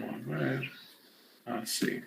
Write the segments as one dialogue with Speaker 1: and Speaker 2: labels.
Speaker 1: Vamos a ver. Así.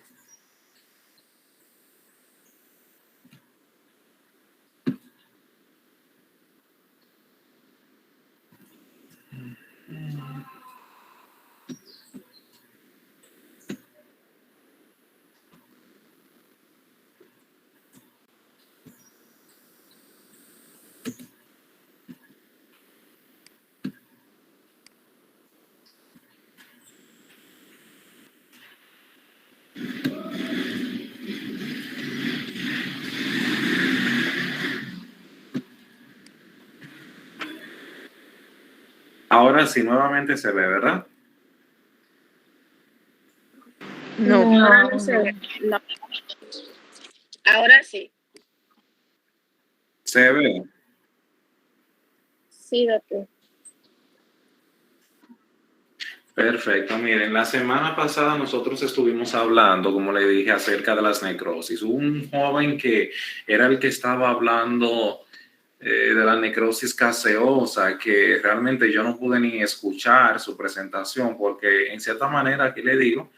Speaker 1: Ahora sí, nuevamente se ve, ¿verdad?
Speaker 2: No, ahora no se ve. Ahora sí.
Speaker 1: Se ve.
Speaker 2: Sí, doctor.
Speaker 1: Perfecto. Miren, la semana pasada nosotros estuvimos hablando, como le dije, acerca de las necrosis. Hubo un joven que era el que estaba hablando de la necrosis caseosa, que realmente yo no pude ni escuchar su presentación, porque en cierta manera, aquí le digo,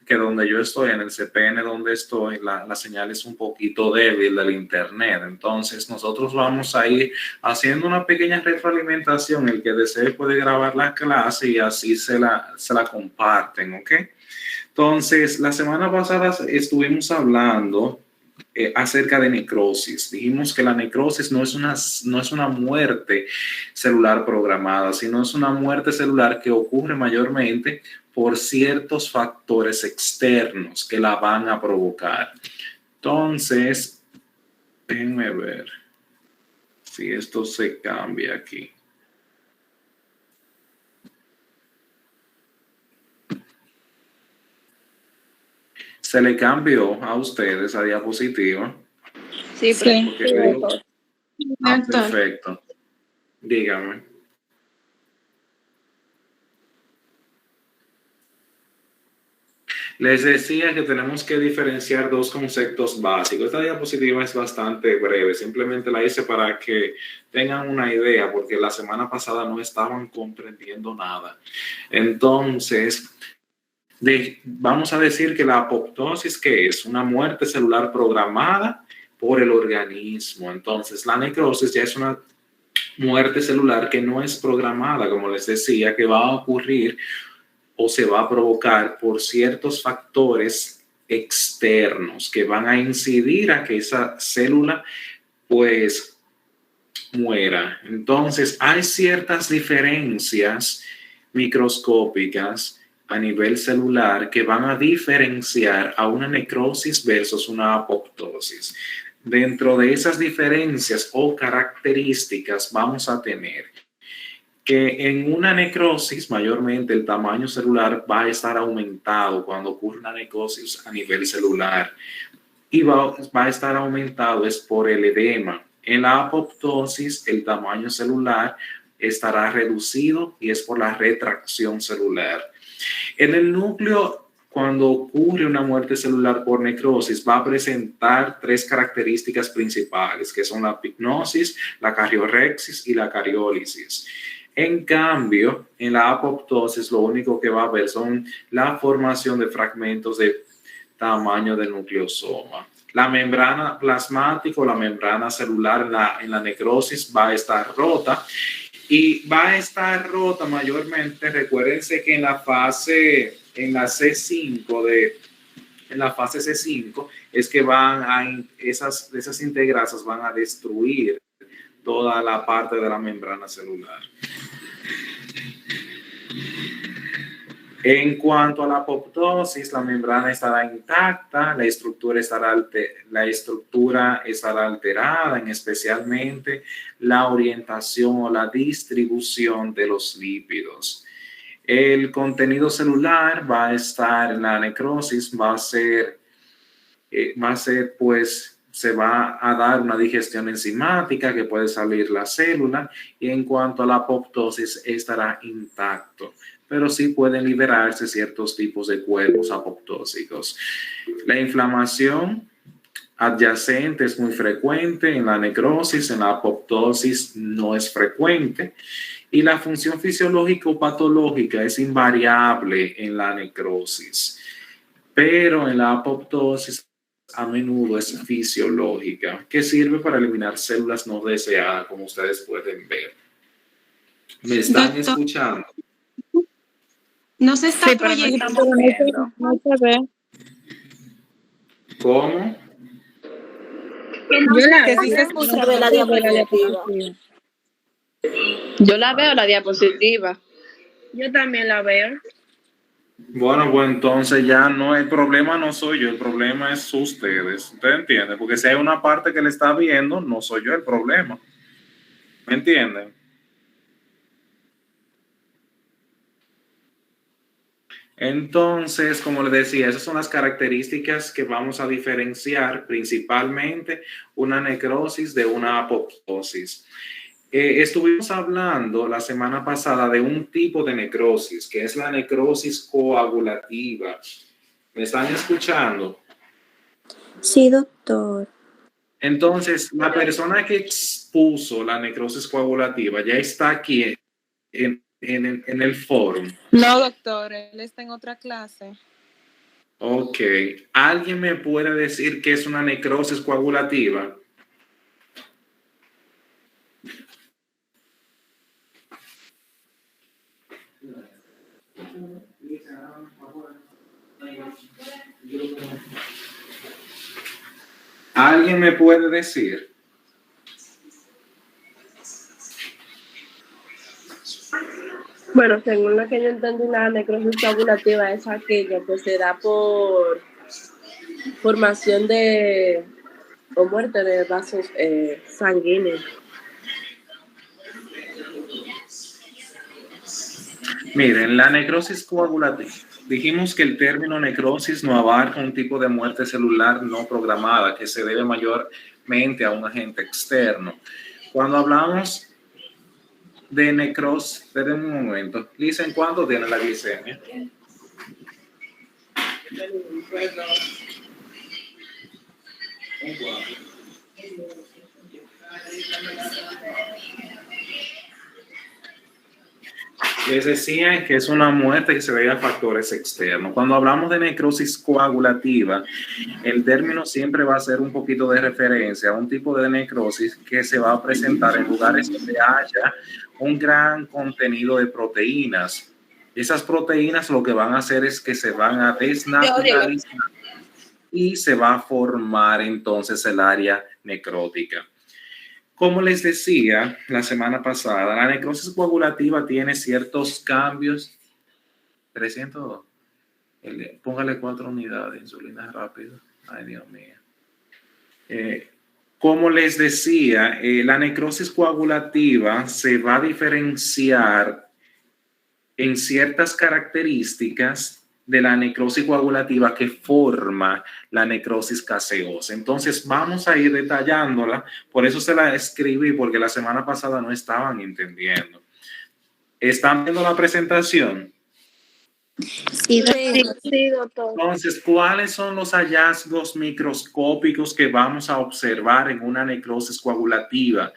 Speaker 1: que donde yo estoy, en el CPN donde estoy, la señal es un poquito débil del internet. Entonces nosotros vamos a ir haciendo una pequeña retroalimentación. El que desee puede grabar la clase y así se la comparten, ¿ok? Entonces, la semana pasada estuvimos hablando acerca de necrosis. Dijimos que la necrosis no es una muerte celular programada, sino es una muerte celular que ocurre mayormente por ciertos factores externos que la van a provocar. Entonces, déjenme ver si esto se cambia aquí. Se le cambió a ustedes a diapositiva.
Speaker 2: Sí,
Speaker 3: Sí.
Speaker 2: doctor.
Speaker 1: Perfecto. Dígame. Les decía que tenemos que diferenciar dos conceptos básicos. Esta diapositiva es bastante breve, simplemente la hice para que tengan una idea, porque la semana pasada no estaban comprendiendo nada. Entonces, vamos a decir que la apoptosis, ¿qué es? Una muerte celular programada por el organismo. Entonces, la necrosis ya es una muerte celular que no es programada, como les decía, que va a ocurrir o se va a provocar por ciertos factores externos que van a incidir a que esa célula pues muera. Entonces hay ciertas diferencias microscópicas a nivel celular que van a diferenciar a una necrosis versus una apoptosis. Dentro de esas diferencias o características vamos a tener que en una necrosis mayormente el tamaño celular va a estar aumentado cuando ocurre una necrosis a nivel celular y va a estar aumentado es por el edema. En la apoptosis el tamaño celular estará reducido y es por la retracción celular. En el núcleo, cuando ocurre una muerte celular por necrosis, va a presentar tres características principales, que son la pignosis, la cariorexis y la cariólisis. En cambio, en la apoptosis lo único que va a haber son la formación de fragmentos de tamaño del nucleosoma. La membrana plasmática o la membrana celular en la necrosis va a estar rota y va a estar rota mayormente. Recuérdense que en la fase C5 es que esas integrasas van a destruir toda la parte de la membrana celular. En cuanto a la apoptosis, la membrana estará intacta, la estructura estará alterada, en especialmente la orientación o la distribución de los lípidos. El contenido celular va a estar en la necrosis, pues se va a dar una digestión enzimática que puede salir la célula y en cuanto a la apoptosis estará intacto, pero sí pueden liberarse ciertos tipos de cuerpos apoptósicos. La inflamación adyacente es muy frecuente en la necrosis, en la apoptosis no es frecuente Y la función fisiológica o patológica es invariable en la necrosis, pero en la apoptosis a menudo es fisiológica, que sirve para eliminar células no deseadas, como ustedes pueden ver. ¿Me están
Speaker 3: Doctor,
Speaker 1: escuchando?
Speaker 3: no se está
Speaker 2: Sí, pero no
Speaker 3: proyectando.
Speaker 2: estamos viendo.
Speaker 4: No se ve.
Speaker 1: ¿Cómo?
Speaker 2: Yo la
Speaker 3: Que sí se
Speaker 2: veo.
Speaker 3: escucha.
Speaker 4: No se ve la diapositiva.
Speaker 2: Yo la veo, la diapositiva. Yo también la veo.
Speaker 1: Bueno, pues entonces ya no, el problema no soy yo, el problema es ustedes. ¿Usted entiende? Porque si hay una parte que le está viendo, no soy yo el problema. ¿Me entienden? Entonces, como les decía, esas son las características que vamos a diferenciar principalmente una necrosis de una apoptosis. Estuvimos hablando la semana pasada de un tipo de necrosis, que es la necrosis coagulativa. ¿Me están escuchando?
Speaker 4: Sí, doctor.
Speaker 1: Entonces, la persona que expuso la necrosis coagulativa ya está aquí en el foro.
Speaker 3: No, doctor, él está en otra clase.
Speaker 1: Ok. ¿Alguien me puede decir qué es una necrosis coagulativa? ¿Alguien me puede decir?
Speaker 5: Bueno, según lo que yo entendí, la necrosis coagulativa es aquella que se da por formación de o muerte de vasos sanguíneos.
Speaker 1: Miren, la necrosis coagulativa. Dijimos que el término necrosis no abarca un tipo de muerte celular no programada que se debe mayormente a un agente externo. Cuando hablamos de necrosis, esperen un momento. Dicen, ¿cuánto tiene la glicemia? Les decía que es una muerte que se debe a factores externos. Cuando hablamos de necrosis coagulativa, el término siempre va a ser un poquito de referencia a un tipo de necrosis que se va a presentar en lugares donde haya un gran contenido de proteínas. Esas proteínas lo que van a hacer es que se van a desnaturalizar y se va a formar entonces el área necrótica. Como les decía la semana pasada, la necrosis coagulativa tiene ciertos cambios. 302. Póngale 4 unidades de insulina rápido. Ay, Dios mío. Como les decía, la necrosis coagulativa se va a diferenciar en ciertas características de la necrosis coagulativa que forma la necrosis caseosa. Entonces vamos a ir detallándola, por eso se la escribí, porque la semana pasada no estaban entendiendo. ¿Están viendo la presentación?
Speaker 4: Sí, doctor.
Speaker 5: Sí, doctor.
Speaker 1: Entonces, ¿cuáles son los hallazgos microscópicos que vamos a observar en una necrosis coagulativa?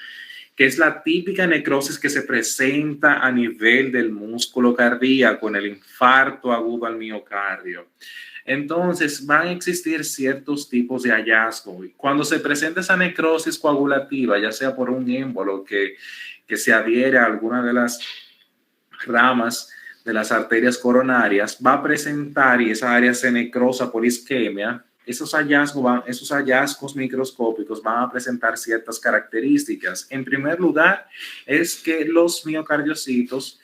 Speaker 1: Que es la típica necrosis que se presenta a nivel del músculo cardíaco en el infarto agudo al miocardio. Entonces, van a existir ciertos tipos de hallazgos. Cuando se presenta esa necrosis coagulativa, ya sea por un émbolo que se adhiere a alguna de las ramas de las arterias coronarias, va a presentar, y esa área se necrosa por isquemia, esos hallazgos microscópicos van a presentar ciertas características. En primer lugar, es que los miocardiocitos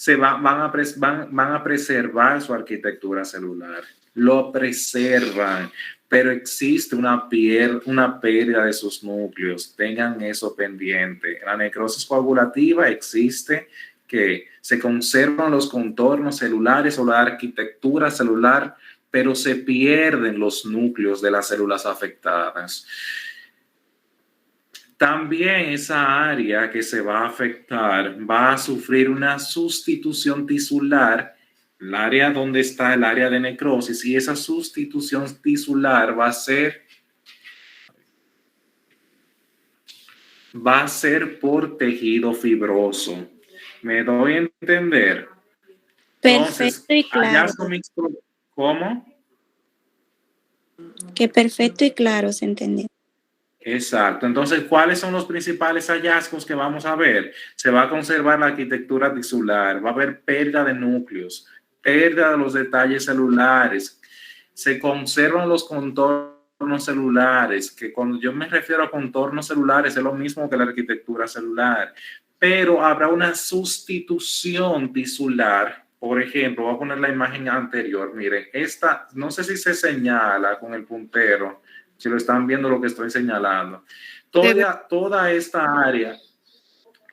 Speaker 1: van a preservar su arquitectura celular. Lo preservan, pero existe una pérdida de sus núcleos. Tengan eso pendiente. En la necrosis coagulativa existe que se conservan los contornos celulares o la arquitectura celular, pero se pierden los núcleos de las células afectadas. También esa área que se va a afectar va a sufrir una sustitución tisular, el área donde está el área de necrosis, y esa sustitución tisular va a ser por tejido fibroso. Me doy a entender. Entonces,
Speaker 4: Perfecto y claro.
Speaker 1: hallazgo mixto, ¿cómo?
Speaker 4: Que perfecto y claro se entendió.
Speaker 1: Exacto. Entonces, ¿cuáles son los principales hallazgos que vamos a ver? Se va a conservar la arquitectura tisular, va a haber pérdida de núcleos, pérdida de los detalles celulares, se conservan los contornos celulares, que cuando yo me refiero a contornos celulares es lo mismo que la arquitectura celular, pero habrá una sustitución tisular. Por ejemplo, voy a poner la imagen anterior. Miren, esta, no sé si se señala con el puntero, si lo están viendo lo que estoy señalando. Toda esta área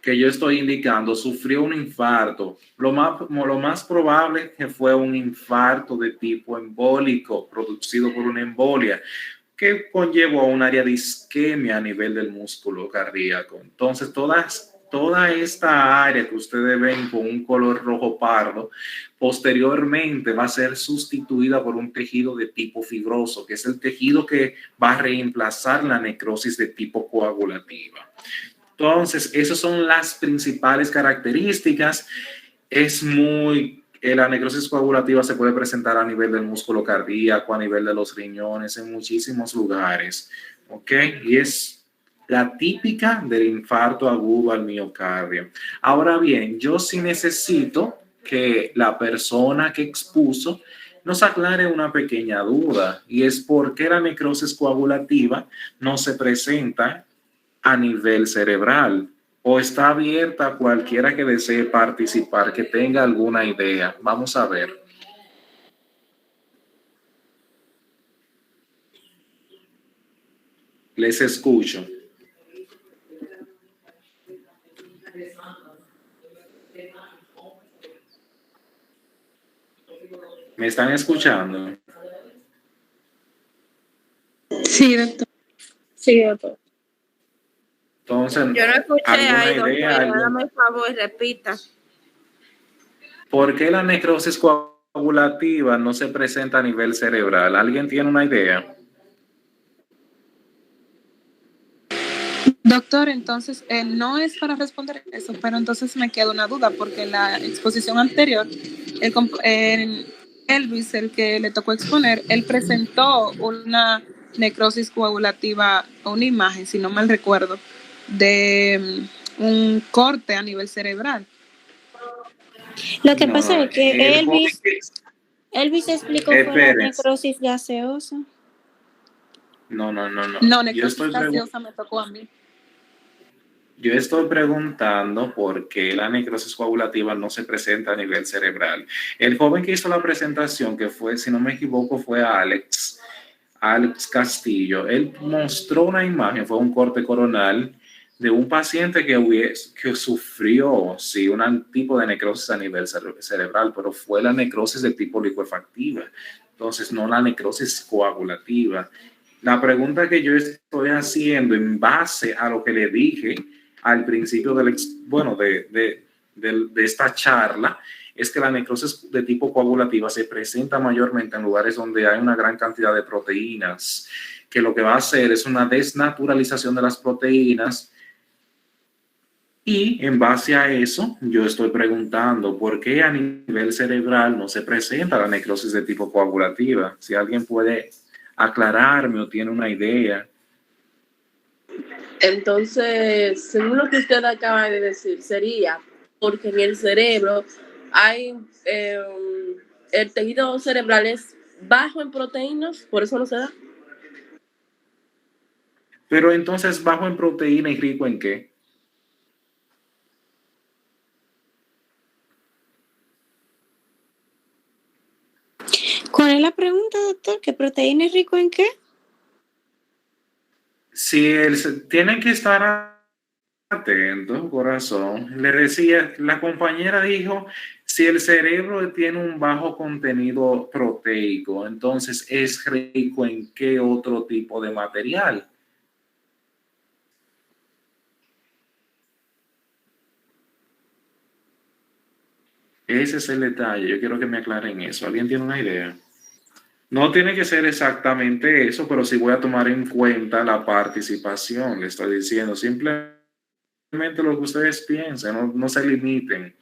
Speaker 1: que yo estoy indicando sufrió un infarto. Lo más probable que fue un infarto de tipo embólico producido por una embolia que conllevó a un área de isquemia a nivel del músculo cardíaco. Entonces, toda esta área que ustedes ven con un color rojo pardo, posteriormente va a ser sustituida por un tejido de tipo fibroso, que es el tejido que va a reemplazar la necrosis de tipo coagulativa. Entonces, esas son las principales características. La necrosis coagulativa se puede presentar a nivel del músculo cardíaco, a nivel de los riñones, en muchísimos lugares, ¿ok? Y es la típica del infarto agudo al miocardio. Ahora bien, yo sí necesito que la persona que expuso nos aclare una pequeña duda, y es por qué la necrosis coagulativa no se presenta a nivel cerebral, o está abierta a cualquiera que desee participar, que tenga alguna idea. Vamos a ver. Les escucho. ¿Me están escuchando?
Speaker 3: Sí, doctor.
Speaker 2: Sí, doctor.
Speaker 1: Entonces,
Speaker 2: Yo no escuché
Speaker 1: ¿alguna
Speaker 2: ahí,
Speaker 1: idea?
Speaker 2: doctor. Hágame el favor y repita.
Speaker 1: ¿Por qué la necrosis coagulativa no se presenta a nivel cerebral? ¿Alguien tiene una idea?
Speaker 3: Doctor, entonces, no es para responder eso, pero entonces me queda una duda, porque en la exposición anterior, Elvis, el que le tocó exponer, él presentó una necrosis coagulativa, una imagen, si no mal recuerdo, de un corte a nivel cerebral.
Speaker 4: Lo que
Speaker 1: No,
Speaker 4: pasa
Speaker 1: no,
Speaker 4: es que Elvis explicó fue la
Speaker 1: espérense.
Speaker 4: necrosis gaseosa.
Speaker 1: No.
Speaker 3: No, necrosis gaseosa me tocó a mí.
Speaker 1: Yo estoy preguntando por qué la necrosis coagulativa no se presenta a nivel cerebral. El joven que hizo la presentación, que fue, si no me equivoco, fue Alex Castillo, él mostró una imagen, fue un corte coronal de un paciente que sufrió, sí, un tipo de necrosis a nivel cerebral, pero fue la necrosis de tipo licuefactiva, entonces no la necrosis coagulativa. La pregunta que yo estoy haciendo en base a lo que le dije al principio de esta charla es que la necrosis de tipo coagulativa se presenta mayormente en lugares donde hay una gran cantidad de proteínas, que lo que va a hacer es una desnaturalización de las proteínas, y en base a eso yo estoy preguntando por qué a nivel cerebral no se presenta la necrosis de tipo coagulativa. Si alguien puede aclararme o tiene una idea.
Speaker 5: Entonces, según lo que usted acaba de decir, sería porque en el cerebro hay el tejido cerebral es bajo en proteínas, por eso no se da.
Speaker 1: Pero entonces, bajo en proteína y rico en qué?
Speaker 4: ¿Cuál es la pregunta, doctor? ¿Qué proteína es rico en qué?
Speaker 1: Si tienen que estar atentos, corazón. Le decía, la compañera dijo, si el cerebro tiene un bajo contenido proteico, entonces es rico en qué otro tipo de material. Ese es el detalle. Yo quiero que me aclaren eso. ¿Alguien tiene una idea? No tiene que ser exactamente eso, pero sí voy a tomar en cuenta la participación. Le estoy diciendo simplemente lo que ustedes piensen, no se limiten.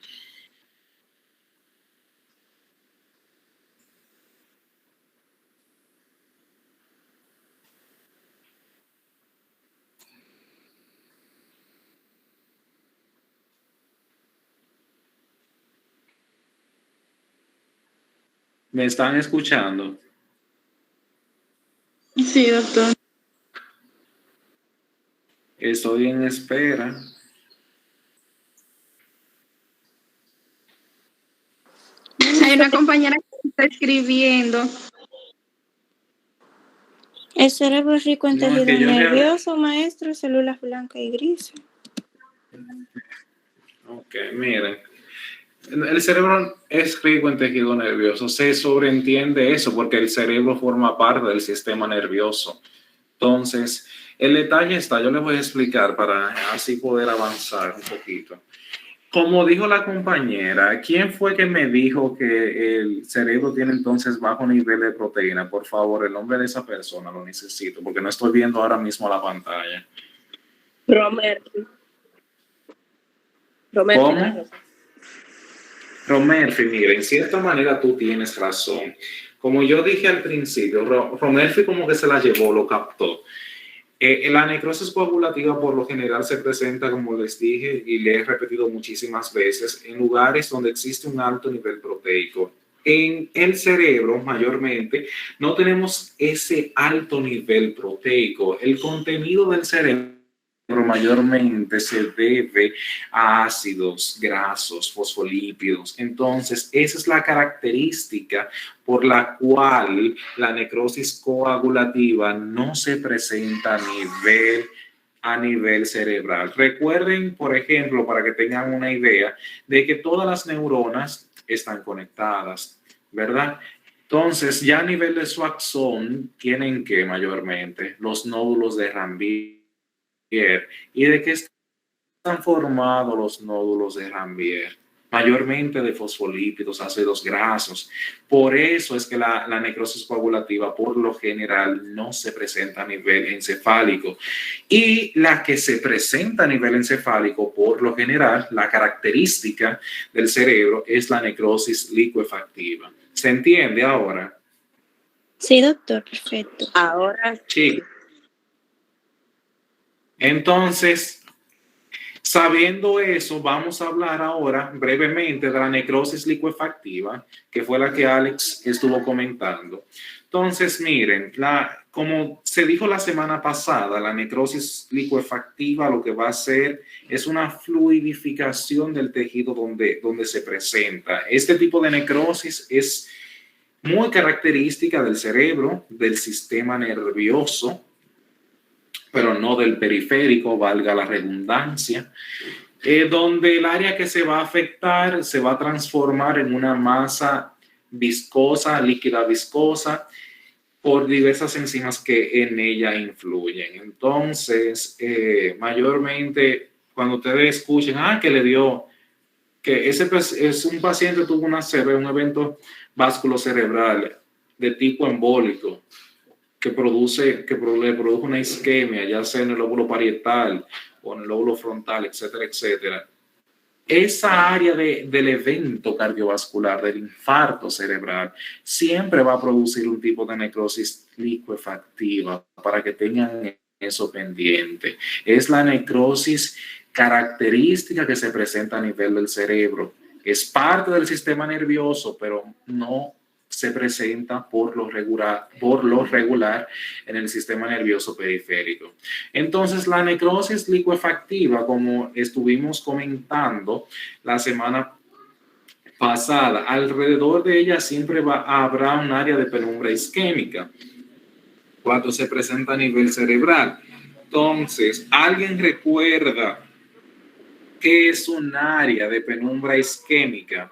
Speaker 1: ¿Me están escuchando?
Speaker 3: Sí, doctor.
Speaker 1: Estoy en espera.
Speaker 6: Hay una compañera que está escribiendo.
Speaker 4: El cerebro es rico en
Speaker 1: No, es
Speaker 4: tejido
Speaker 1: que yo
Speaker 4: nervioso, maestro, células blancas y grises.
Speaker 1: Ok, miren. El cerebro es rico en tejido nervioso. Se sobreentiende eso porque el cerebro forma parte del sistema nervioso. Entonces, el detalle está, yo les voy a explicar para así poder avanzar un poquito. Como dijo la compañera, ¿quién fue que me dijo que el cerebro tiene entonces bajo nivel de proteína? Por favor, el nombre de esa persona lo necesito porque no estoy viendo ahora mismo la pantalla.
Speaker 5: Romer.
Speaker 1: ¿Cómo? Romerfi, mira, en cierta manera tú tienes razón. Como yo dije al principio, Romerfi como que se la llevó, lo captó. La necrosis coagulativa por lo general se presenta, como les dije y le he repetido muchísimas veces, en lugares donde existe un alto nivel proteico. En el cerebro, mayormente, no tenemos ese alto nivel proteico. El contenido del cerebro mayormente se debe a ácidos grasos, fosfolípidos. Entonces, esa es la característica por la cual la necrosis coagulativa no se presenta a nivel cerebral. Recuerden, por ejemplo, para que tengan una idea, de que todas las neuronas están conectadas, ¿verdad? Entonces, ya a nivel de su axón, tienen que mayormente los nódulos de Ranvier. ¿Y de qué están formados los nódulos de Ranvier? Mayormente de fosfolípidos, ácidos grasos. Por eso es que la necrosis coagulativa por lo general no se presenta a nivel encefálico. Y la que se presenta a nivel encefálico, por lo general, la característica del cerebro es la necrosis licuefactiva. ¿Se entiende ahora?
Speaker 4: Sí, doctor, perfecto.
Speaker 5: Ahora
Speaker 1: Sí. Entonces, sabiendo eso, vamos a hablar ahora brevemente de la necrosis licuefactiva, que fue la que Alex estuvo comentando. Entonces, miren, como se dijo la semana pasada, la necrosis licuefactiva lo que va a hacer es una fluidificación del tejido donde se presenta. Este tipo de necrosis es muy característica del cerebro, del sistema nervioso, pero no del periférico, valga la redundancia, donde el área que se va a afectar se va a transformar en una masa viscosa, líquida viscosa, por diversas enzimas que en ella influyen. Entonces, mayormente, cuando ustedes escuchen, que le dio, que es un paciente tuvo un evento vasculocerebral de tipo embólico, que le produce una isquemia, ya sea en el lóbulo parietal o en el lóbulo frontal, etcétera, etcétera. Esa área del evento cardiovascular, del infarto cerebral, siempre va a producir un tipo de necrosis licuefactiva, para que tengan eso pendiente. Es la necrosis característica que se presenta a nivel del cerebro. Es parte del sistema nervioso, pero no se presenta por lo regular en el sistema nervioso periférico. Entonces, la necrosis licuefactiva, como estuvimos comentando la semana pasada, alrededor de ella siempre habrá un área de penumbra isquémica cuando se presenta a nivel cerebral. Entonces, ¿alguien recuerda qué es un área de penumbra isquémica?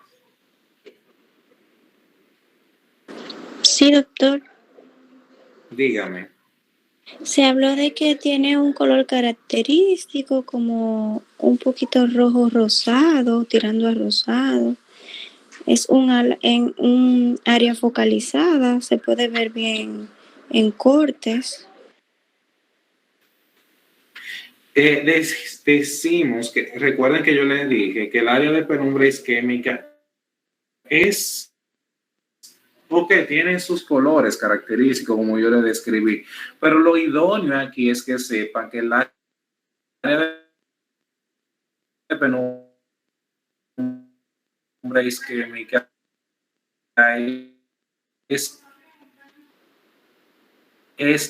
Speaker 4: Sí, doctor.
Speaker 1: Dígame.
Speaker 4: Se habló de que tiene un color característico, como un poquito rojo rosado, tirando a rosado. Es en un área focalizada, se puede ver bien en cortes.
Speaker 1: Decimos que, recuerden que yo les dije que el área de penumbra isquémica es, ok, tiene sus colores característicos, como yo les describí, pero lo idóneo aquí es que sepan que el área de penumbra isquémica es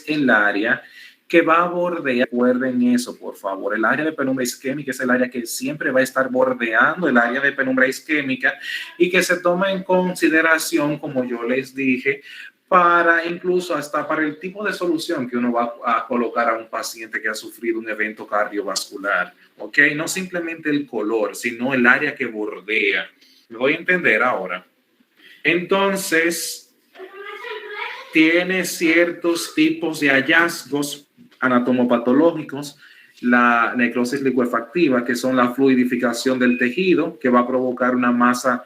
Speaker 1: el área que va a bordear, recuerden eso, por favor, el área de penumbra isquémica es el área que siempre va a estar bordeando el área de penumbra isquémica y que se toma en consideración, como yo les dije, para incluso hasta para el tipo de solución que uno va a colocar a un paciente que ha sufrido un evento cardiovascular, ¿ok? No simplemente el color, sino el área que bordea. ¿Me voy a entender ahora? Entonces, tiene ciertos tipos de hallazgos anatomopatológicos, la necrosis licuefactiva, que son la fluidificación del tejido, que va a provocar una masa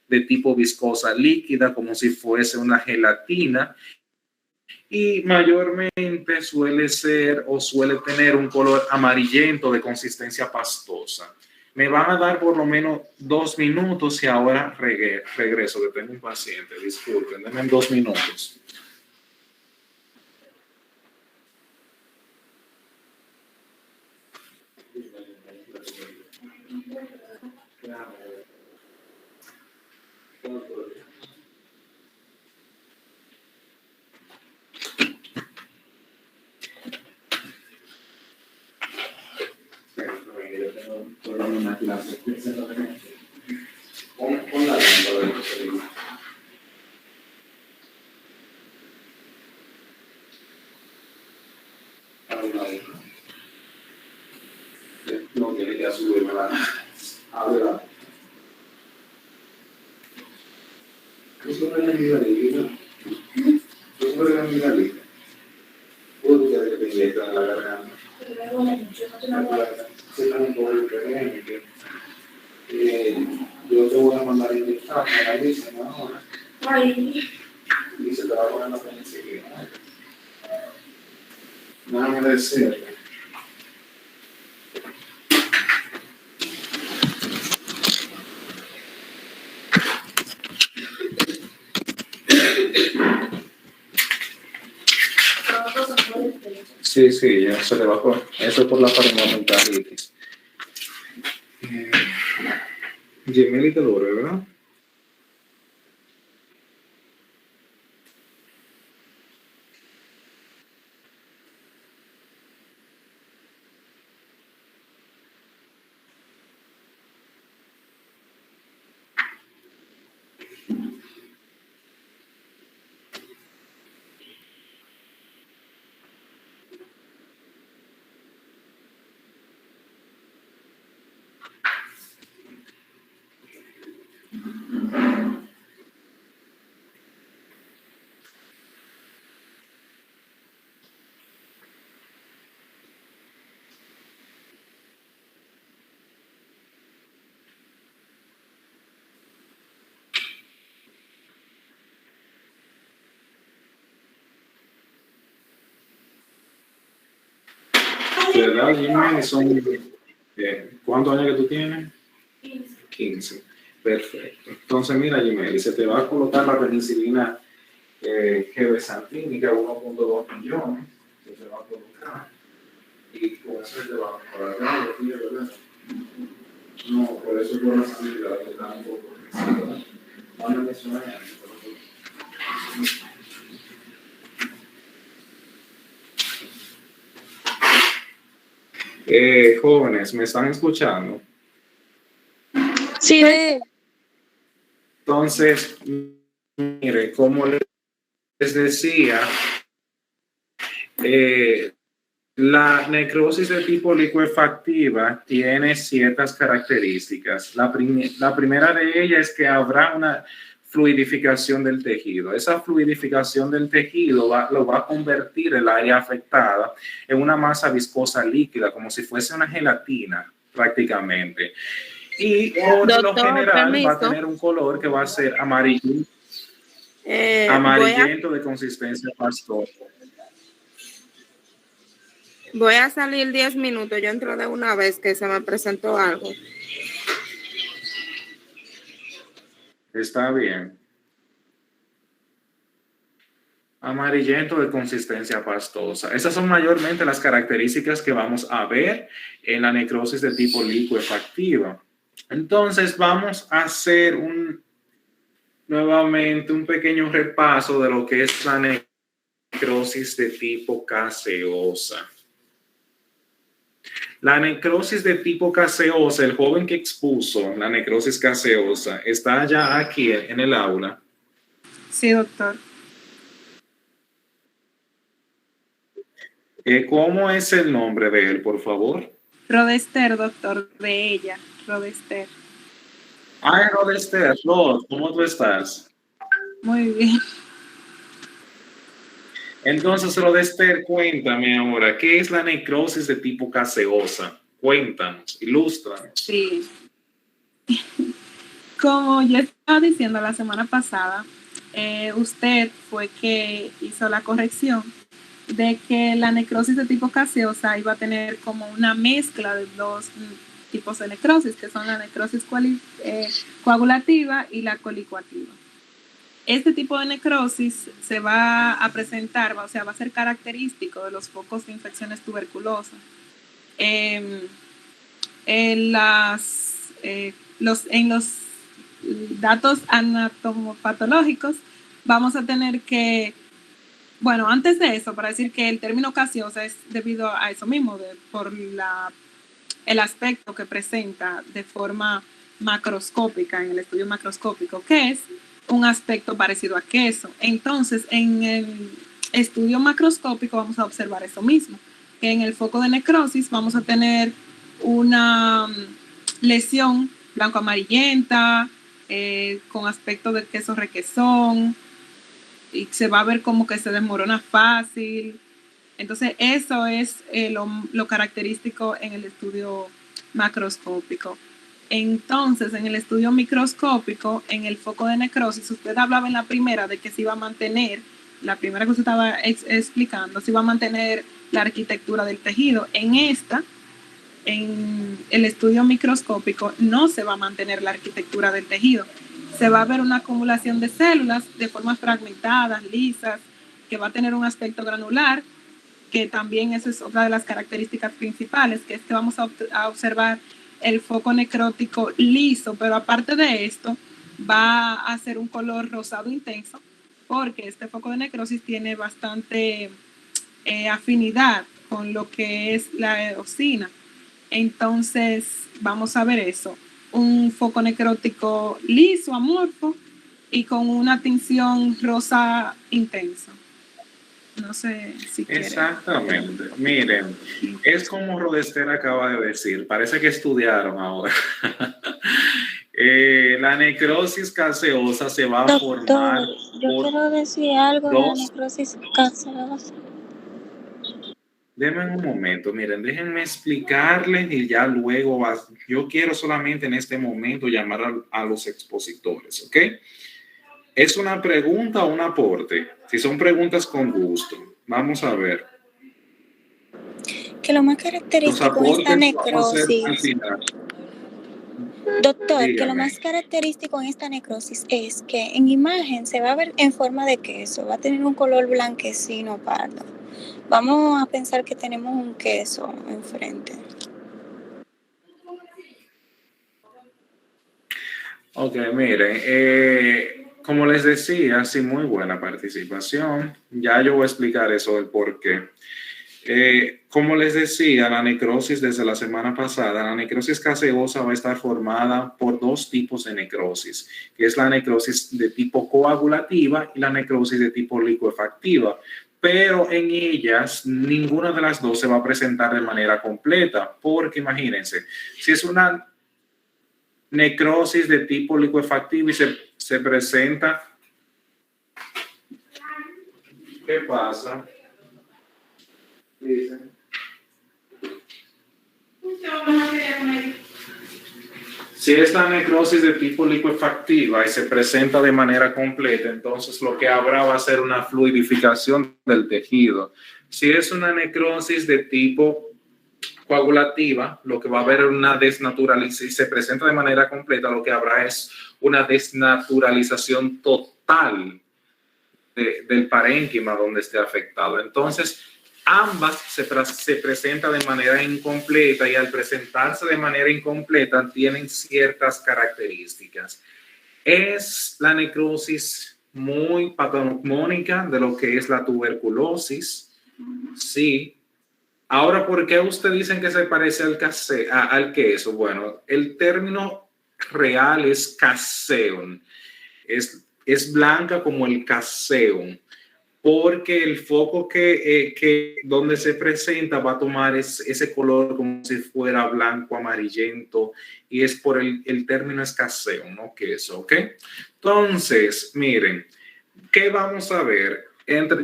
Speaker 1: de tipo viscosa líquida, como si fuese una gelatina, y mayormente suele ser o suele tener un color amarillento de consistencia pastosa. Me van a dar por lo menos 2 minutos y ahora regreso, que tengo un paciente, disculpen, denme 2 minutos. Una clase. Con la lámpara de celular. No tiene que subirme la verdad. ¿Tú sobre la amigdalina? ¿Tú sobre la amigdalina? ¿Puedo que te inyectan en la garganta? Yo te voy a mandar a inyectar, me la dicen ahora. Y se te va a poner la penicilina. Nada de decirle. Sí, ya se le va por eso por la faringoamigdalitis. Gemelli te lo ¿verdad? ¿Verdad, Jimmy? ¿Cuántos años que tú tienes? 15. Perfecto. Entonces, mira, Jimmy, se te va a colocar la penicilina gebesantínica, 1.2 millones, se te va a colocar. Y con eso te va a mejorar los días, ¿verdad? No, por eso por la sanidad que está un poco. Mándame eso mañana. Jóvenes, ¿me están escuchando?
Speaker 2: Sí.
Speaker 1: Entonces, mire, como les decía, la necrosis de tipo licuefactiva tiene ciertas características. La primera de ellas es que habrá una fluidificación del tejido. Esa fluidificación del tejido lo va a convertir el área afectada en una masa viscosa líquida, como si fuese una gelatina prácticamente. Y por lo general va a tener un color que va a ser amarillento de consistencia pastosa.
Speaker 2: Voy a salir 10 minutos. Yo entro de una vez que se me presentó algo.
Speaker 1: Está bien. Amarillento de consistencia pastosa. Esas son mayormente las características que vamos a ver en la necrosis de tipo licuefactiva. Entonces vamos a hacer nuevamente un pequeño repaso de lo que es la necrosis de tipo caseosa. La necrosis de tipo caseosa, el joven que expuso la necrosis caseosa, está ya aquí en el aula.
Speaker 3: Sí, doctor.
Speaker 1: ¿Cómo es el nombre de él, por favor?
Speaker 3: Rodester, doctor, de ella, Rodester.
Speaker 1: Ay, Rodester, Rod, ¿cómo tú estás?
Speaker 3: Muy bien.
Speaker 1: Entonces, Rodester, cuéntame ahora, ¿qué es la necrosis de tipo caseosa? Cuéntanos, ilústranos.
Speaker 3: Sí. Como yo estaba diciendo la semana pasada, usted fue que hizo la corrección de que la necrosis de tipo caseosa iba a tener como una mezcla de dos tipos de necrosis, que son la necrosis coagulativa y la colicoativa. Este tipo de necrosis se va a presentar, o sea, va a ser característico de los focos de infecciones tuberculosas. En los datos anatomopatológicos vamos a tener que, bueno, antes de eso, para decir que el término caseosa es debido a eso mismo, por el aspecto que presenta de forma macroscópica, en el estudio macroscópico, que es un aspecto parecido a queso. Entonces, en el estudio macroscópico vamos a observar eso mismo, que en el foco de necrosis vamos a tener una lesión blanco-amarillenta, con aspecto de queso requesón, y se va a ver como que se desmorona fácil. Entonces, eso es lo característico en el estudio macroscópico. Entonces, en el estudio microscópico, en el foco de necrosis, usted hablaba en la primera de que se iba a mantener, la primera que usted estaba explicando, se iba a mantener la arquitectura del tejido. En el estudio microscópico, no se va a mantener la arquitectura del tejido. Se va a ver una acumulación de células de formas fragmentadas, lisas, que va a tener un aspecto granular, que también eso es otra de las características principales, que es que vamos a observar el foco necrótico liso, pero aparte de esto, va a ser un color rosado intenso, porque este foco de necrosis tiene bastante afinidad con lo que es la eosina. Entonces, vamos a ver eso. Un foco necrótico liso, amorfo, y con una tinción rosa intensa. No sé si
Speaker 1: Exactamente. Miren, es como Rodester acaba de decir, parece que estudiaron ahora. La necrosis caseosa se va a formar.
Speaker 4: Yo quiero decir algo de la necrosis caseosa.
Speaker 1: Denme un momento, miren, déjenme explicarles y ya luego yo quiero solamente en este momento llamar a los expositores, ¿ok? ¿Es una pregunta o un aporte? Si son preguntas, con gusto. Vamos a ver.
Speaker 4: Que lo más característico en esta necrosis, doctor, dígame. Que lo más característico en esta necrosis es que en imagen se va a ver en forma de queso, va a tener un color blanquecino pardo. Vamos a pensar que tenemos un queso enfrente.
Speaker 1: Ok, miren, como les decía, sí, muy buena participación. Ya yo voy a explicar eso del por qué. Como les decía, la necrosis desde la semana pasada, la necrosis caseosa va a estar formada por dos tipos de necrosis, que es la necrosis de tipo coagulativa y la necrosis de tipo licuefactiva. Pero en ellas, ninguna de las dos se va a presentar de manera completa, porque imagínense, si es una necrosis de tipo licuefactivo y se presenta, ¿qué pasa? Dicen. Si es la necrosis de tipo licuefactiva y se presenta de manera completa, entonces lo que habrá va a ser una fluidificación del tejido. Si es una necrosis de tipo coagulativa, lo que va a haber es una desnaturalización, si se presenta de manera completa, lo que habrá es una desnaturalización total del parénquima donde esté afectado. Entonces, ambas se presentan de manera incompleta y al presentarse de manera incompleta tienen ciertas características. Es la necrosis muy patognomónica de lo que es la tuberculosis. Sí. Ahora, ¿por qué usted dicen que se parece al queso? Bueno, el término real es caseum. Es blanca como el caseum, porque el foco que donde se presenta va a tomar ese color como si fuera blanco, amarillento, y es por el término es caseum, no queso, ¿ok? Entonces, miren, ¿qué vamos a ver?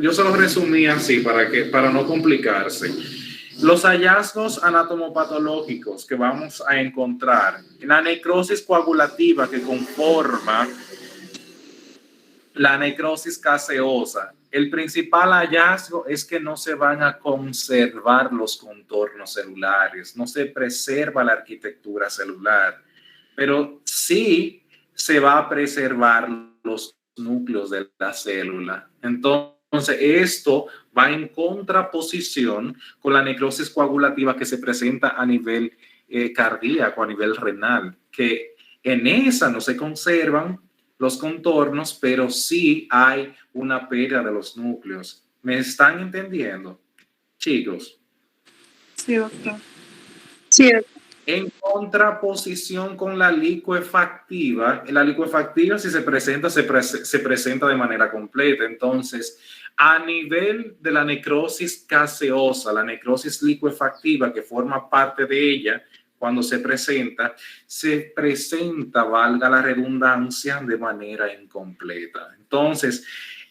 Speaker 1: Yo se lo resumí así para no complicarse. Los hallazgos anatomopatológicos que vamos a encontrar, la necrosis coagulativa que conforma la necrosis caseosa, el principal hallazgo es que no se van a conservar los contornos celulares, no se preserva la arquitectura celular, pero sí se va a preservar los núcleos de la célula. Entonces, esto va en contraposición con la necrosis coagulativa que se presenta a nivel cardíaco, a nivel renal, que en esa no se conservan los contornos, pero sí hay una pérdida de los núcleos. ¿Me están entendiendo, chicos?
Speaker 3: Sí, doctor.
Speaker 6: Sí,
Speaker 1: En contraposición con la licuefactiva si se presenta, se presenta de manera completa. Entonces, a nivel de la necrosis caseosa, la necrosis licuefactiva que forma parte de ella, cuando se presenta, valga la redundancia, de manera incompleta. Entonces,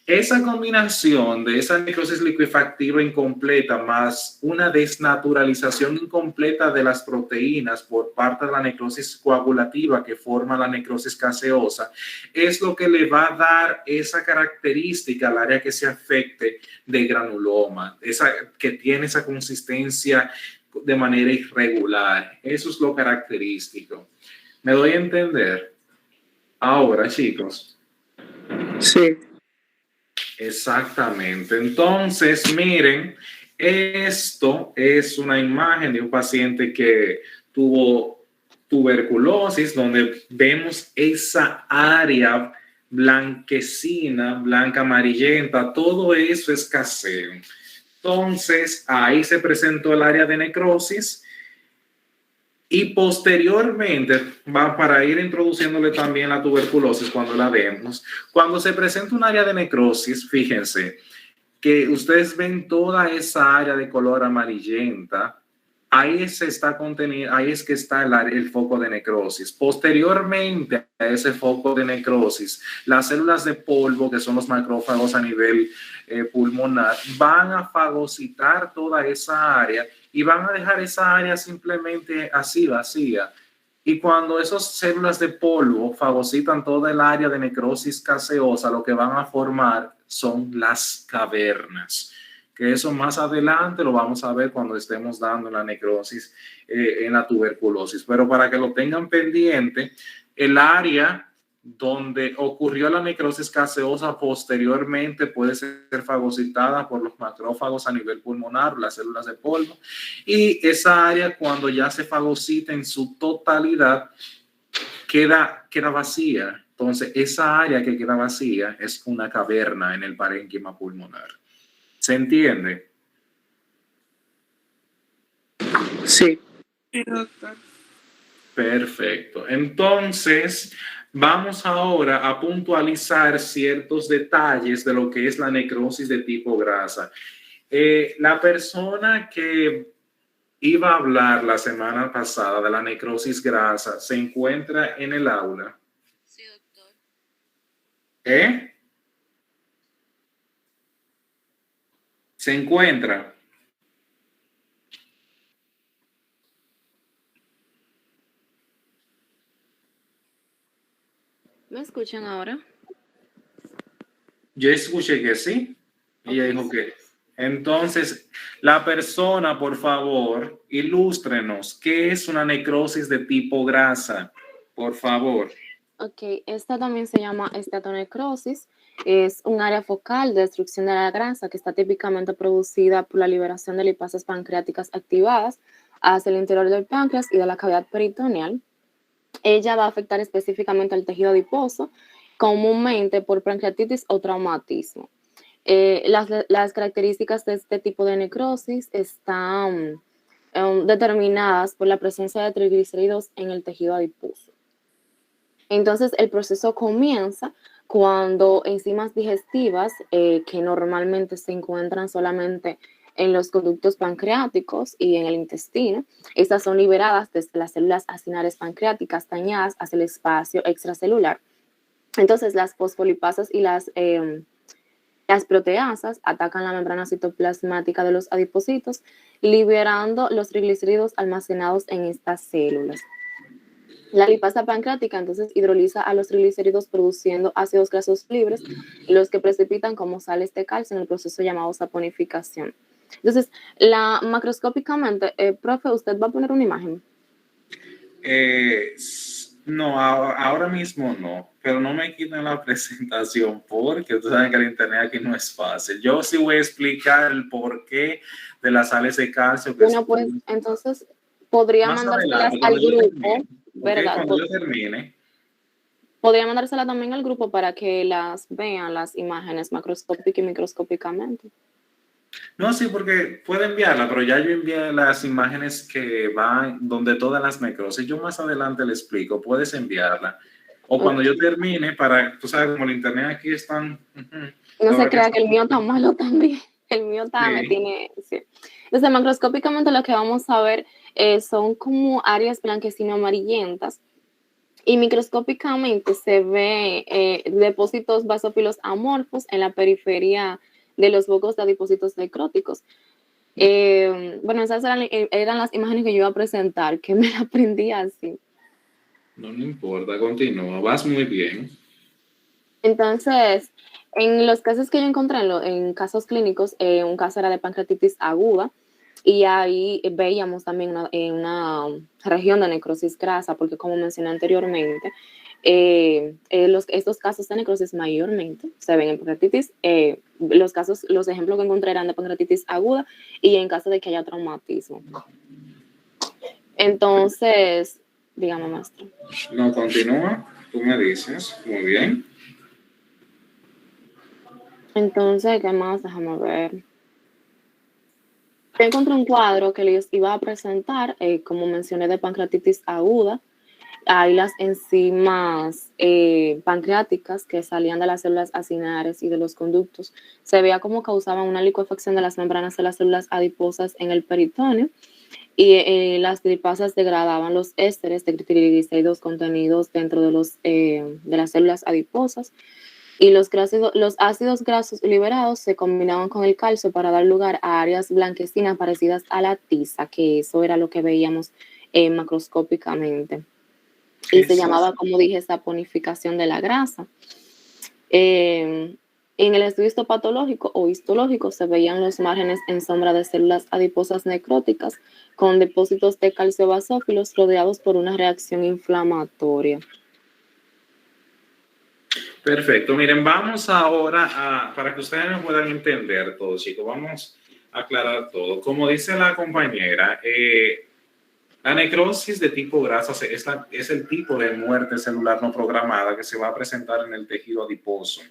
Speaker 1: esa combinación de esa necrosis licuefactiva incompleta más una desnaturalización incompleta de las proteínas por parte de la necrosis coagulativa que forma la necrosis caseosa es lo que le va a dar esa característica al área que se afecte de granuloma, esa que tiene esa consistencia de manera irregular. Eso es lo característico. ¿Me doy a entender? Ahora, chicos.
Speaker 6: sí.
Speaker 1: Exactamente. Entonces, miren, esto es una imagen de un paciente que tuvo tuberculosis, donde vemos esa área blanquecina, blanca amarillenta, todo eso es caseo. Entonces, ahí se presentó el área de necrosis y posteriormente, va para ir introduciéndole también la tuberculosis cuando la vemos. Cuando se presenta un área de necrosis, fíjense que ustedes ven toda esa área de color amarillenta. Ahí se está contenido, ahí es que está el foco de necrosis. Posteriormente a ese foco de necrosis, las células de polvo, que son los macrófagos a nivel pulmonar, van a fagocitar toda esa área y van a dejar esa área simplemente así vacía. Y cuando esas células de polvo fagocitan toda el área de necrosis caseosa, lo que van a formar son las cavernas. Que eso más adelante lo vamos a ver cuando estemos dando la necrosis en la tuberculosis. Pero para que lo tengan pendiente, el área donde ocurrió la necrosis caseosa posteriormente puede ser fagocitada por los macrófagos a nivel pulmonar, las células de polvo, y esa área cuando ya se fagocita en su totalidad queda vacía. Entonces, esa área que queda vacía es una caverna en el parénquima pulmonar. ¿Se entiende?
Speaker 6: Sí.
Speaker 3: Sí, doctor.
Speaker 1: Perfecto. Entonces, vamos ahora a puntualizar ciertos detalles de lo que es la necrosis de tipo grasa. La persona que iba a hablar la semana pasada de la necrosis grasa se encuentra en el aula.
Speaker 7: Sí, doctor.
Speaker 1: Se encuentra.
Speaker 7: ¿Me escuchan ahora?
Speaker 1: Yo escuché que sí. Ella dijo que Entonces, la persona, por favor, ilústrenos, ¿qué es una necrosis de tipo grasa? Por favor.
Speaker 7: Ok, esta también se llama esteatonecrosis. Es un área focal de destrucción de la grasa que está típicamente producida por la liberación de lipasas pancreáticas activadas hacia el interior del páncreas y de la cavidad peritoneal. Ella va a afectar específicamente al tejido adiposo, comúnmente por pancreatitis o traumatismo. Las características de este tipo de necrosis están determinadas por la presencia de triglicéridos en el tejido adiposo. Entonces, el proceso comienza cuando enzimas digestivas que normalmente se encuentran solamente en los conductos pancreáticos y en el intestino, estas son liberadas desde las células acinares pancreáticas dañadas hacia el espacio extracelular. Entonces, las fosfolipasas y las proteasas atacan la membrana citoplasmática de los adipocitos, liberando los triglicéridos almacenados en estas células. La lipasa pancreática entonces hidroliza a los triglicéridos produciendo ácidos grasos libres, los que precipitan como sales de calcio en el proceso llamado saponificación. Entonces, macroscópicamente, profe, ¿usted va a poner una imagen?
Speaker 1: No, ahora mismo no, pero no me quiten la presentación porque ustedes saben que el internet aquí no es fácil. Yo sí voy a explicar el porqué de las sales de calcio.
Speaker 7: Bueno, pues entonces podría mandárselas al grupo, ¿verdad?
Speaker 1: Cuando yo termine.
Speaker 7: Podría mandársela también al grupo para que las vean las imágenes macroscópicas y microscópicamente.
Speaker 1: No, sí, porque puede enviarla, pero ya yo envié las imágenes que van donde todas las necrosis. Yo más adelante le explico, puedes enviarla. O cuando yo termine, para, tú sabes, como el internet aquí están...
Speaker 7: No se crea que el mío está malo también. El mío también tiene... Sí. Entonces, macroscópicamente lo que vamos a ver son como áreas blanquecino amarillentas. Y microscópicamente se ve depósitos basófilos amorfos en la periferia de los focos de adipocitos necróticos. Bueno, esas eran las imágenes que yo iba a presentar, que me las aprendí así.
Speaker 1: No importa, continúa, vas muy bien.
Speaker 7: Entonces, en los casos que yo encontré, en casos clínicos, un caso era de pancreatitis aguda, y ahí veíamos también una región de necrosis grasa, porque como mencioné anteriormente, estos casos de necrosis mayormente se ven en pancreatitis. Los ejemplos que encontré eran de pancreatitis aguda y en caso de que haya traumatismo. Entonces, dígame, maestro.
Speaker 1: No, continúa, tú me dices, muy bien.
Speaker 7: Entonces, ¿qué más? Déjame ver. Yo encontré un cuadro que les iba a presentar, como mencioné, de pancreatitis aguda. Hay las enzimas pancreáticas que salían de las células acinares y de los conductos. Se veía cómo causaban una licuefacción de las membranas de las células adiposas en el peritoneo, y las lipasas degradaban los ésteres de triglicéridos contenidos dentro de las células adiposas, y los ácidos grasos liberados se combinaban con el calcio para dar lugar a áreas blanquecinas parecidas a la tiza, que eso era lo que veíamos macroscópicamente. Y se llamaba, como dije, saponificación de la grasa. En el estudio histopatológico o histológico se veían los márgenes en sombra de células adiposas necróticas con depósitos de calcio basófilos rodeados por una reacción inflamatoria.
Speaker 1: Perfecto. Miren, vamos ahora para que ustedes me puedan entender todo, chicos. Vamos a aclarar todo. Como dice la compañera, la necrosis de tipo grasa es el tipo de muerte celular no programada que se va a presentar en el tejido adiposo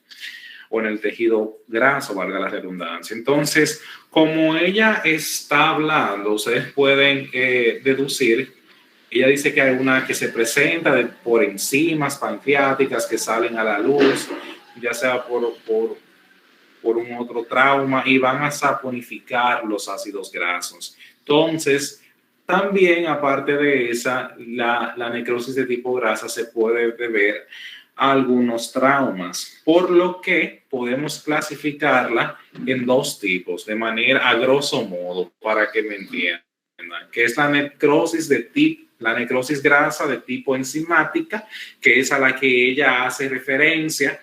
Speaker 1: o en el tejido graso, valga la redundancia. Entonces, como ella está hablando, ustedes pueden deducir. Ella dice que hay una que se presenta por enzimas pancreáticas que salen a la luz, ya sea por un otro trauma, y van a saponificar los ácidos grasos. Entonces, también, aparte de esa, la necrosis de tipo grasa se puede deber a algunos traumas, por lo que podemos clasificarla en dos tipos, de manera a grosso modo, para que me entiendan, que es la necrosis grasa de tipo enzimática, que es a la que ella hace referencia,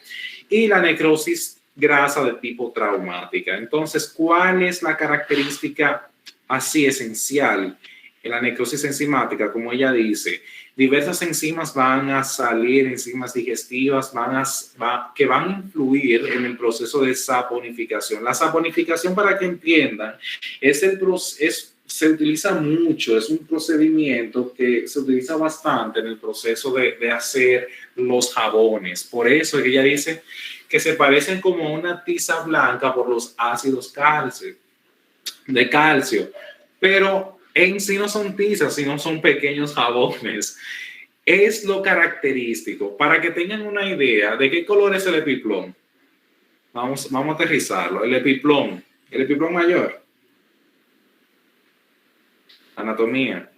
Speaker 1: y la necrosis grasa de tipo traumática. Entonces, ¿cuál es la característica así esencial en la necrosis enzimática? Como ella dice, diversas enzimas van a salir, enzimas digestivas que van a influir en el proceso de saponificación. La saponificación, para que entiendan, se utiliza mucho, es un procedimiento que se utiliza bastante en el proceso de hacer los jabones. Por eso es que ella dice que se parecen como una tiza blanca por los ácidos de calcio, pero en sí no son tizas, sino son pequeños jabones. Es lo característico. Para que tengan una idea de qué color es el epiplón, vamos a aterrizarlo. El epiplón mayor. Anatomía.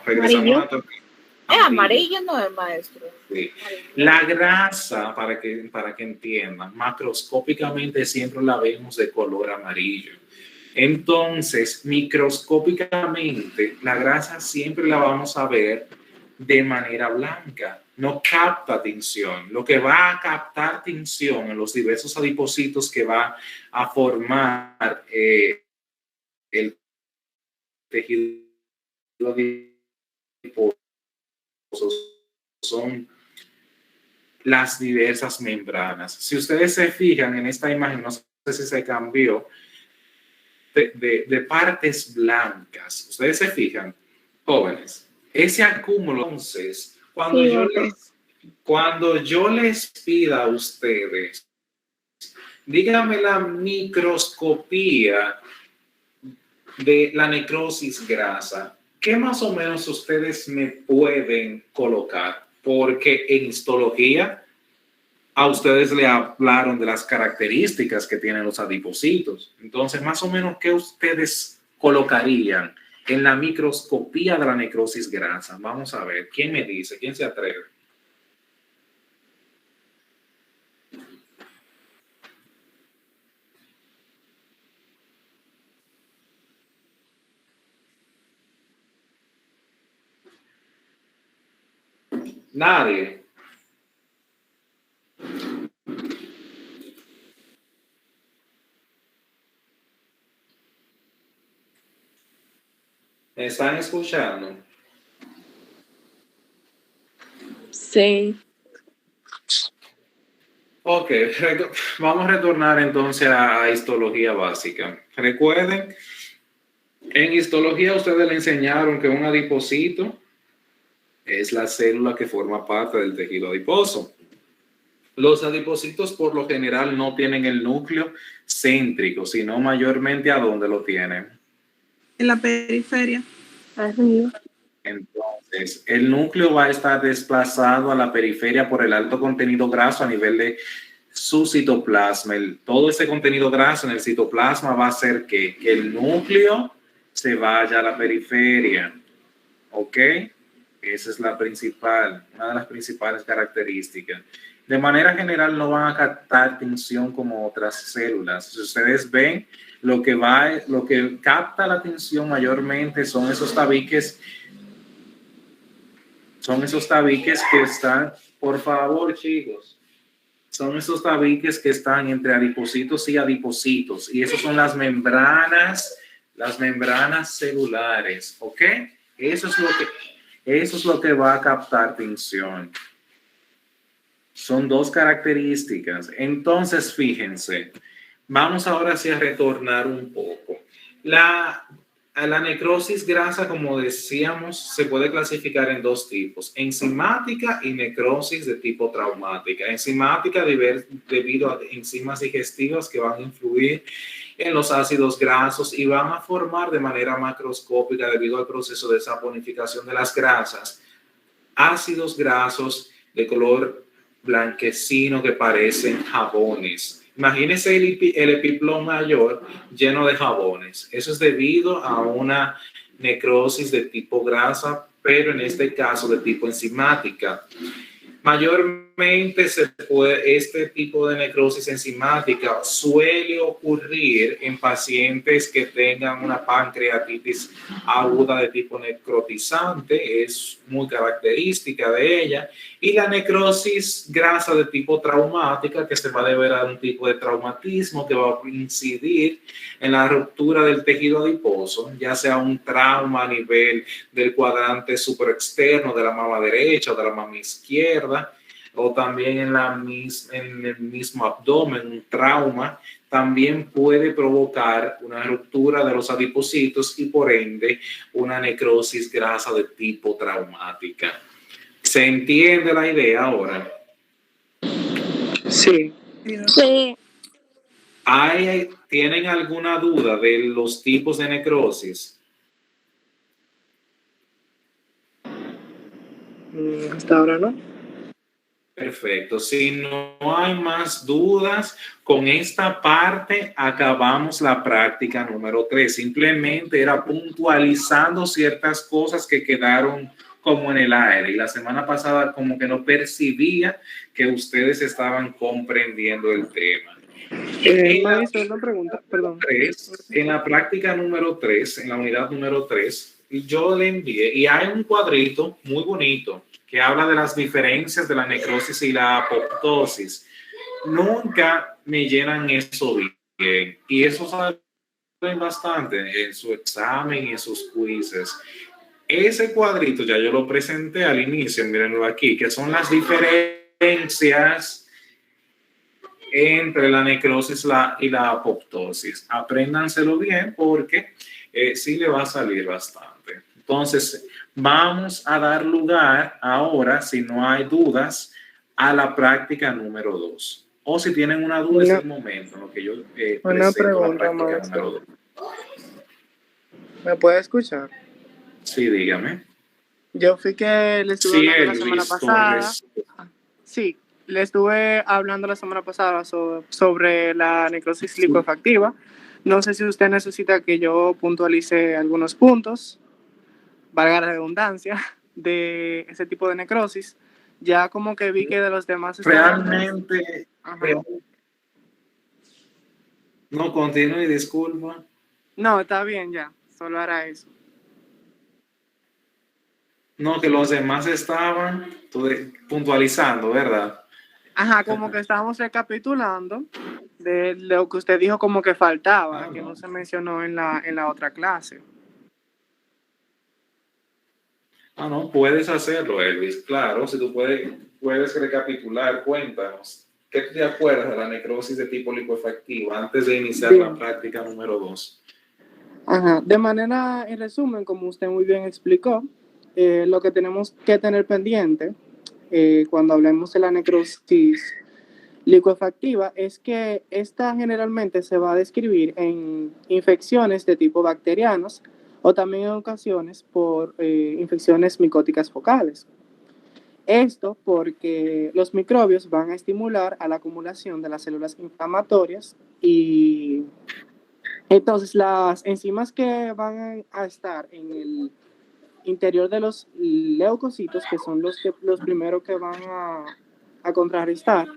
Speaker 1: Regresamos a anatomía.
Speaker 8: Es amarillo, no es, maestro.
Speaker 1: Sí. La grasa, para que entiendan, macroscópicamente siempre la vemos de color amarillo. Entonces, microscópicamente, la grasa siempre la vamos a ver de manera blanca. No capta tinción. Lo que va a captar tinción en los diversos adipocitos que va a formar el tejido adiposo son las diversas membranas. Si ustedes se fijan en esta imagen, no sé si se cambió, de partes blancas. Ustedes se fijan, jóvenes, ese acúmulo. Entonces, cuando yo les pida a ustedes, díganme la microscopía de la necrosis grasa, ¿qué más o menos ustedes me pueden colocar? Porque en histología a ustedes le hablaron de las características que tienen los adipocitos. Entonces, más o menos, ¿qué ustedes colocarían en la microscopía de la necrosis grasa? Vamos a ver, ¿quién me dice? ¿Quién se atreve? Nadie. ¿Me están escuchando?
Speaker 5: Sí.
Speaker 1: Ok, vamos a retornar entonces a histología básica. Recuerden, en histología ustedes le enseñaron que un adipocito es la célula que forma parte del tejido adiposo. Los adipocitos por lo general no tienen el núcleo céntrico, sino mayormente ¿a dónde lo tienen?
Speaker 3: En la periferia.
Speaker 5: Arriba.
Speaker 1: Entonces, el núcleo va a estar desplazado a la periferia por el alto contenido graso a nivel de su citoplasma. Todo ese contenido graso en el citoplasma va a hacer que el núcleo se vaya a la periferia. ¿Ok? Esa es una de las principales características. De manera general no van a captar tinción como otras células. Si ustedes ven, lo que capta la tinción mayormente son esos tabiques que están, por favor, chicos, son esos tabiques que están entre adipocitos y adipocitos, y esas son las membranas celulares, ¿ok? Eso es lo que va a captar tinción. Son dos características. Entonces, fíjense, vamos ahora sí a retornar un poco. La necrosis grasa, como decíamos, se puede clasificar en dos tipos: enzimática y necrosis de tipo traumática. Enzimática debido a enzimas digestivas que van a influir en los ácidos grasos y van a formar de manera macroscópica, debido al proceso de saponificación de las grasas, ácidos grasos de color blanquecino que parecen jabones. Imagínense el epiplón mayor lleno de jabones. Eso es debido a una necrosis de tipo grasa, pero en este caso de tipo enzimática. Mayormente este tipo de necrosis enzimática suele ocurrir en pacientes que tengan una pancreatitis aguda de tipo necrotizante, es muy característica de ella, y la necrosis grasa de tipo traumática, que se va a deber a un tipo de traumatismo que va a incidir en la ruptura del tejido adiposo, ya sea un trauma a nivel del cuadrante superexterno de la mama derecha o de la mama izquierda, o también en el mismo abdomen, un trauma, también puede provocar una ruptura de los adipocitos y por ende una necrosis grasa de tipo traumática. ¿Se entiende la idea ahora?
Speaker 9: Sí.
Speaker 2: Sí.
Speaker 1: ¿Tienen alguna duda de los tipos de necrosis?
Speaker 9: Hasta ahora no.
Speaker 1: Perfecto. Si no hay más dudas, con esta parte acabamos la práctica número 3. Simplemente era puntualizando ciertas cosas que quedaron como en el aire. Y la semana pasada como que no percibía que ustedes estaban comprendiendo el tema.
Speaker 9: Maestro, una pregunta, perdón.
Speaker 1: En la práctica número 3, en la unidad número 3, yo le envié, y hay un cuadrito muy bonito que habla de las diferencias de la necrosis y la apoptosis. Nunca me llenan eso bien, y eso saben bastante en su examen y en sus quizzes. Ese cuadrito ya yo lo presenté al inicio, mírenlo aquí, que son las diferencias entre la necrosis y la apoptosis. Apréndanselo bien porque sí le va a salir bastante. Entonces, vamos a dar lugar ahora, si no hay dudas, a la práctica número 2. O si tienen una duda, es el momento en lo que yo presento la práctica número 2.
Speaker 9: ¿Me puede escuchar?
Speaker 1: Sí, dígame.
Speaker 9: Yo fui que le estuve hablando la semana pasada. Sí, le estuve hablando la semana pasada sobre la necrosis licuefactiva. No sé si usted necesita que yo puntualice algunos puntos, valga la redundancia, de ese tipo de necrosis. Ya como que vi que de los demás...
Speaker 1: Realmente... No, continúe, disculpa.
Speaker 9: No, está bien ya, solo hará eso.
Speaker 1: No, que los demás estaban puntualizando, ¿verdad?
Speaker 9: Ajá, como que estábamos recapitulando de lo que usted dijo como que faltaba, que no se mencionó en la otra clase.
Speaker 1: No, puedes hacerlo, Elvis, claro, si tú puedes recapitular, cuéntanos. ¿Qué te acuerdas de la necrosis de tipo licuefactiva antes de iniciar la práctica número 2?
Speaker 9: Ajá, de manera, en resumen, como usted muy bien explicó, lo que tenemos que tener pendiente cuando hablemos de la necrosis licuefactiva es que esta generalmente se va a describir en infecciones de tipo bacterianos o también en ocasiones por infecciones micóticas focales. Esto porque los microbios van a estimular a la acumulación de las células inflamatorias y entonces las enzimas que van a estar en el interior de los leucocitos, que son los primeros que van a contrarrestar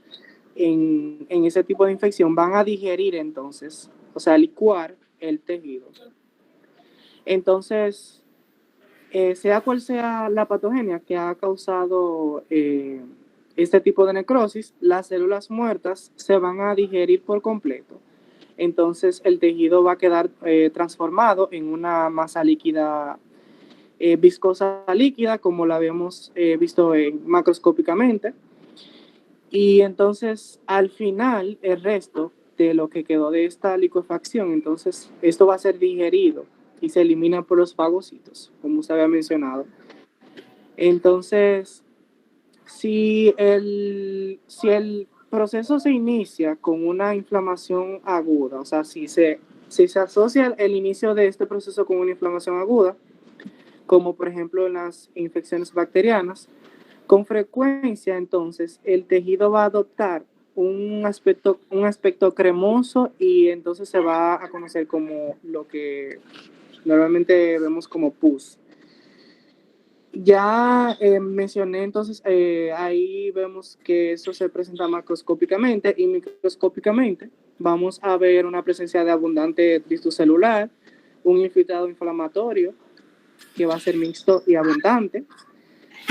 Speaker 9: en ese tipo de infección, van a digerir entonces, o sea, licuar el tejido. Entonces, sea cual sea la patogenia que ha causado este tipo de necrosis, las células muertas se van a digerir por completo. Entonces, el tejido va a quedar transformado en una masa líquida, viscosa líquida, como la habíamos visto macroscópicamente. Y entonces, al final, el resto de lo que quedó de esta licuefacción, entonces, esto va a ser digerido y se elimina por los fagocitos, como usted había mencionado. Entonces, si el proceso se inicia con una inflamación aguda, o sea, si se asocia el inicio de este proceso con una inflamación aguda, como por ejemplo en las infecciones bacterianas, con frecuencia entonces el tejido va a adoptar un aspecto cremoso y entonces se va a conocer como lo que normalmente vemos como pus. Ya mencioné, entonces, ahí vemos que eso se presenta macroscópicamente y microscópicamente. Vamos a ver una presencia de abundante tristus celular, un infiltrado inflamatorio que va a ser mixto y abundante.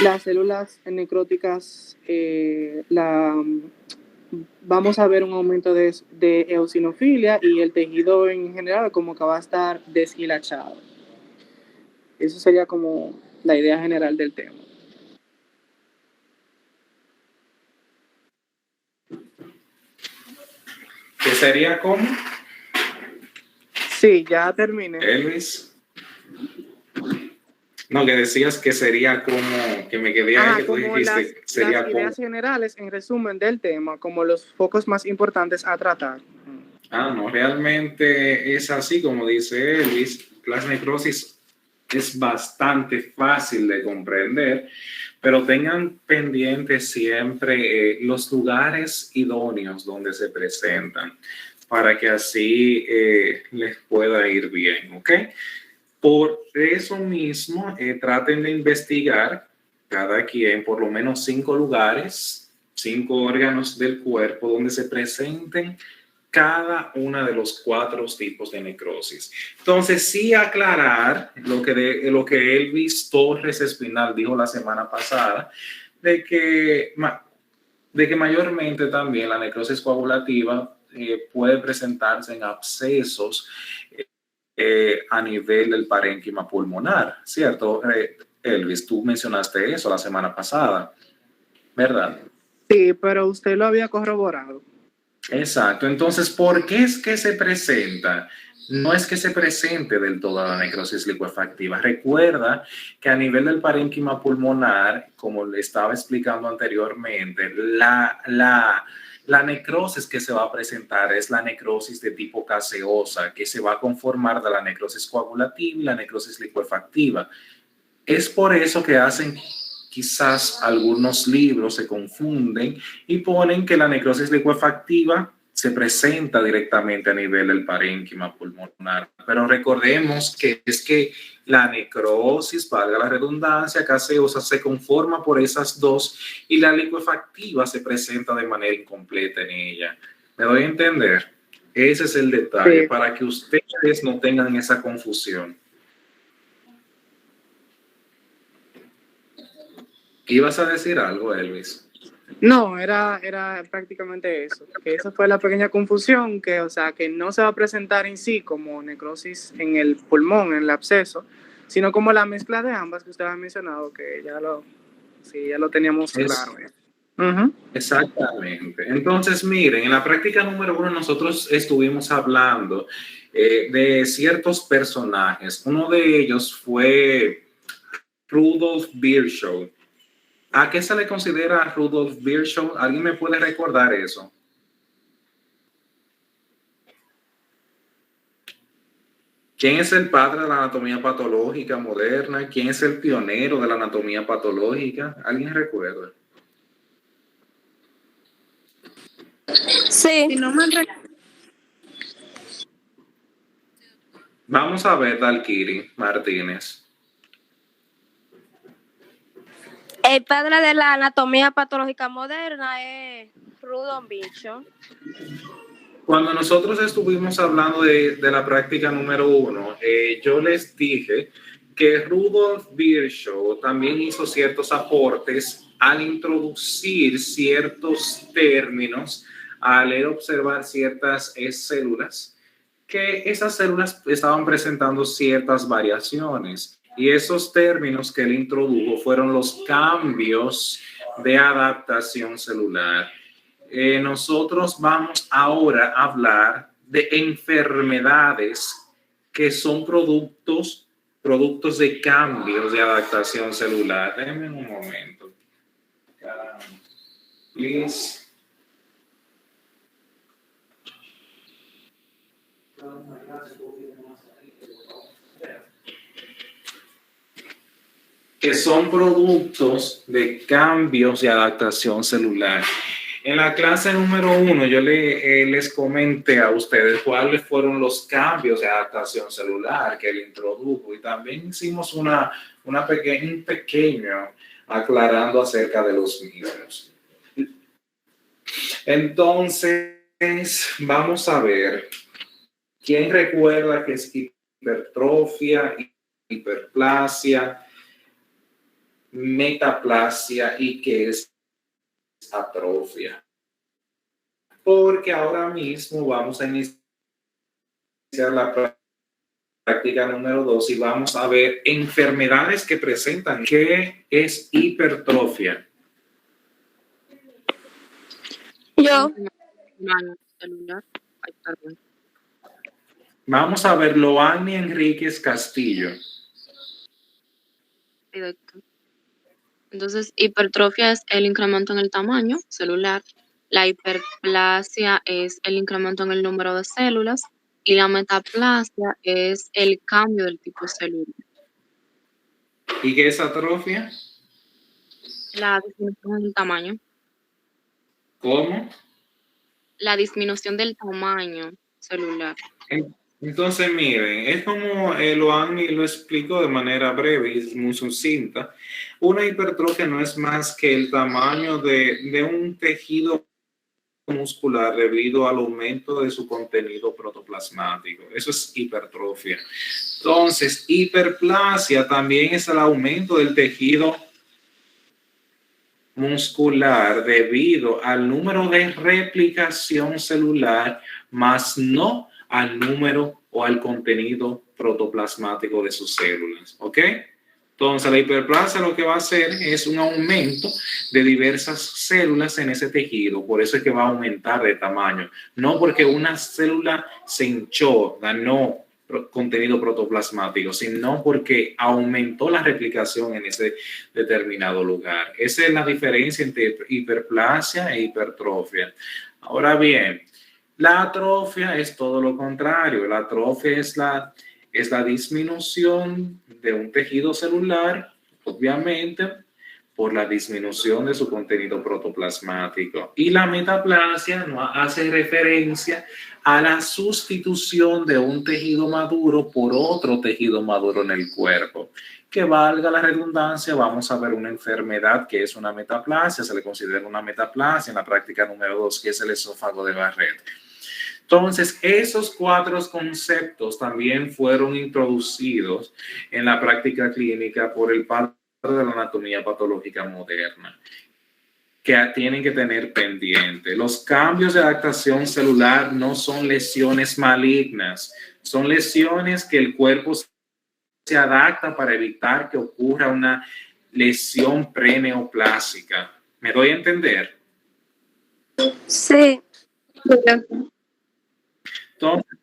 Speaker 9: Las células necróticas, vamos a ver un aumento de eosinofilia y el tejido en general como que va a estar deshilachado. Eso sería como la idea general del tema.
Speaker 1: ¿Qué sería como?
Speaker 9: Sí, ya terminé.
Speaker 1: Elvis. No, que decías que sería como, que me quedé ahí, que tú
Speaker 9: como
Speaker 1: dijiste, sería
Speaker 9: las ideas
Speaker 1: como.
Speaker 9: generales en resumen del tema, como los focos más importantes a tratar.
Speaker 1: No, realmente es así como dice Elvis. La necrosis es bastante fácil de comprender, pero tengan pendientes siempre los lugares idóneos donde se presentan para que así les pueda ir bien, ¿ok? Por eso mismo, traten de investigar cada quien por lo menos 5 lugares, 5 órganos del cuerpo donde se presenten cada una de los 4 tipos de necrosis. Entonces, sí aclarar lo que Elvis Torres Espinal dijo la semana pasada, de que mayormente también la necrosis coagulativa puede presentarse en abscesos a nivel del parénquima pulmonar, ¿cierto? Elvis, tú mencionaste eso la semana pasada, ¿verdad?
Speaker 9: Sí, pero usted lo había corroborado.
Speaker 1: Exacto. Entonces, ¿por qué es que se presenta? No es que se presente del todo la necrosis licuefactiva. Recuerda que a nivel del parénquima pulmonar, como le estaba explicando anteriormente, la necrosis que se va a presentar es la necrosis de tipo caseosa, que se va a conformar de la necrosis coagulativa y la necrosis licuefactiva. Es por eso que hacen quizás algunos libros se confunden y ponen que la necrosis licuefactiva se presenta directamente a nivel del parénquima pulmonar. Pero recordemos que es que la necrosis, valga la redundancia, caseosa, se conforma por esas dos y la licuefactiva se presenta de manera incompleta en ella. ¿Me doy a entender? Ese es el detalle,
Speaker 9: Sí.
Speaker 1: para que ustedes no tengan esa confusión. ¿Ibas a decir algo, Elvis?
Speaker 9: No, era prácticamente eso, que esa fue la pequeña confusión, que, o sea, que no se va a presentar en sí como necrosis en el pulmón, en el absceso, sino como la mezcla de ambas que usted ha mencionado, que ya lo teníamos claro.
Speaker 1: Exactamente. Entonces, miren, en la práctica número 1 nosotros estuvimos hablando de ciertos personajes. Uno de ellos fue Rudolf Virchow. ¿A qué se le considera Rudolf Virchow? ¿Alguien me puede recordar eso? ¿Quién es el padre de la anatomía patológica moderna? ¿Quién es el pionero de la anatomía patológica? ¿Alguien recuerda?
Speaker 2: Sí.
Speaker 3: Si no me
Speaker 1: Vamos a ver, Dalkiri Martínez.
Speaker 2: El padre de la anatomía patológica moderna es Rudolf Virchow.
Speaker 1: Cuando nosotros estuvimos hablando de la práctica número 1, yo les dije que Rudolf Virchow también hizo ciertos aportes al introducir ciertos términos, al observar ciertas células, que esas células estaban presentando ciertas variaciones. Y esos términos que él introdujo fueron los cambios de adaptación celular. Nosotros vamos ahora a hablar de enfermedades que son productos de cambios de adaptación celular. Déjenme un momento. Please. Que son productos de cambios de adaptación celular. En la clase número 1 yo les comenté a ustedes cuáles fueron los cambios de adaptación celular que él introdujo y también hicimos una un pequeño aclarando acerca de los mismos. Entonces, vamos a ver, ¿quién recuerda que es hipertrofia, hiperplasia, metaplasia y qué es atrofia? Porque ahora mismo vamos a iniciar la práctica número 2 y vamos a ver enfermedades que presentan. ¿Qué es hipertrofia?
Speaker 2: Yo,
Speaker 7: Celular. Ay, perdón.
Speaker 1: Vamos a ver Loani Enríquez Castillo.
Speaker 7: Directo. Entonces, hipertrofia es el incremento en el tamaño celular, la hiperplasia es el incremento en el número de células y la metaplasia es el cambio del tipo celular.
Speaker 1: ¿Y qué es atrofia?
Speaker 7: La disminución del tamaño.
Speaker 1: ¿Cómo?
Speaker 7: La disminución del tamaño celular.
Speaker 1: Entonces, miren, es como Loani lo explicó de manera breve y muy sucinta. Una hipertrofia no es más que el tamaño de un tejido muscular debido al aumento de su contenido protoplasmático. Eso es hipertrofia. Entonces, hiperplasia también es el aumento del tejido muscular debido al número de replicación celular, más no al número o al contenido protoplasmático de sus células. ¿Ok? Entonces, la hiperplasia lo que va a hacer es un aumento de diversas células en ese tejido. Por eso es que va a aumentar de tamaño. No porque una célula se hinchó, ganó contenido protoplasmático, sino porque aumentó la replicación en ese determinado lugar. Esa es la diferencia entre hiperplasia e hipertrofia. Ahora bien, la atrofia es todo lo contrario. La atrofia es la disminución de un tejido celular, obviamente, por la disminución de su contenido protoplasmático. Y la metaplasia no hace referencia a la sustitución de un tejido maduro por otro tejido maduro en el cuerpo. Que valga la redundancia, vamos a ver una enfermedad que es una metaplasia, se le considera una metaplasia en la práctica número 2, que es el esófago de Barrett. Entonces, esos 4 conceptos también fueron introducidos en la práctica clínica por el padre de la anatomía patológica moderna, que tienen que tener pendiente. Los cambios de adaptación celular no son lesiones malignas, son lesiones que el cuerpo se adapta para evitar que ocurra una lesión preneoplásica. ¿Me doy a entender?
Speaker 2: sí.
Speaker 1: Entonces,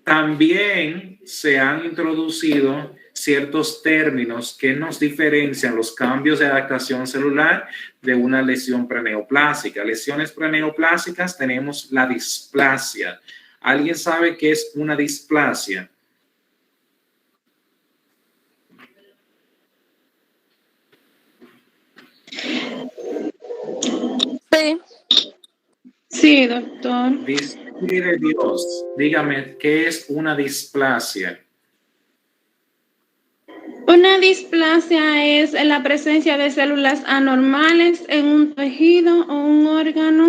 Speaker 1: también se han introducido ciertos términos que nos diferencian los cambios de adaptación celular de una lesión preneoplásica. Lesiones preneoplásicas tenemos la displasia. ¿Alguien sabe qué es una displasia?
Speaker 2: Sí.
Speaker 6: Sí, doctor.
Speaker 1: Mire Dios, dígame, ¿qué es una displasia?
Speaker 6: Una displasia es la presencia de células anormales en un tejido o un órgano.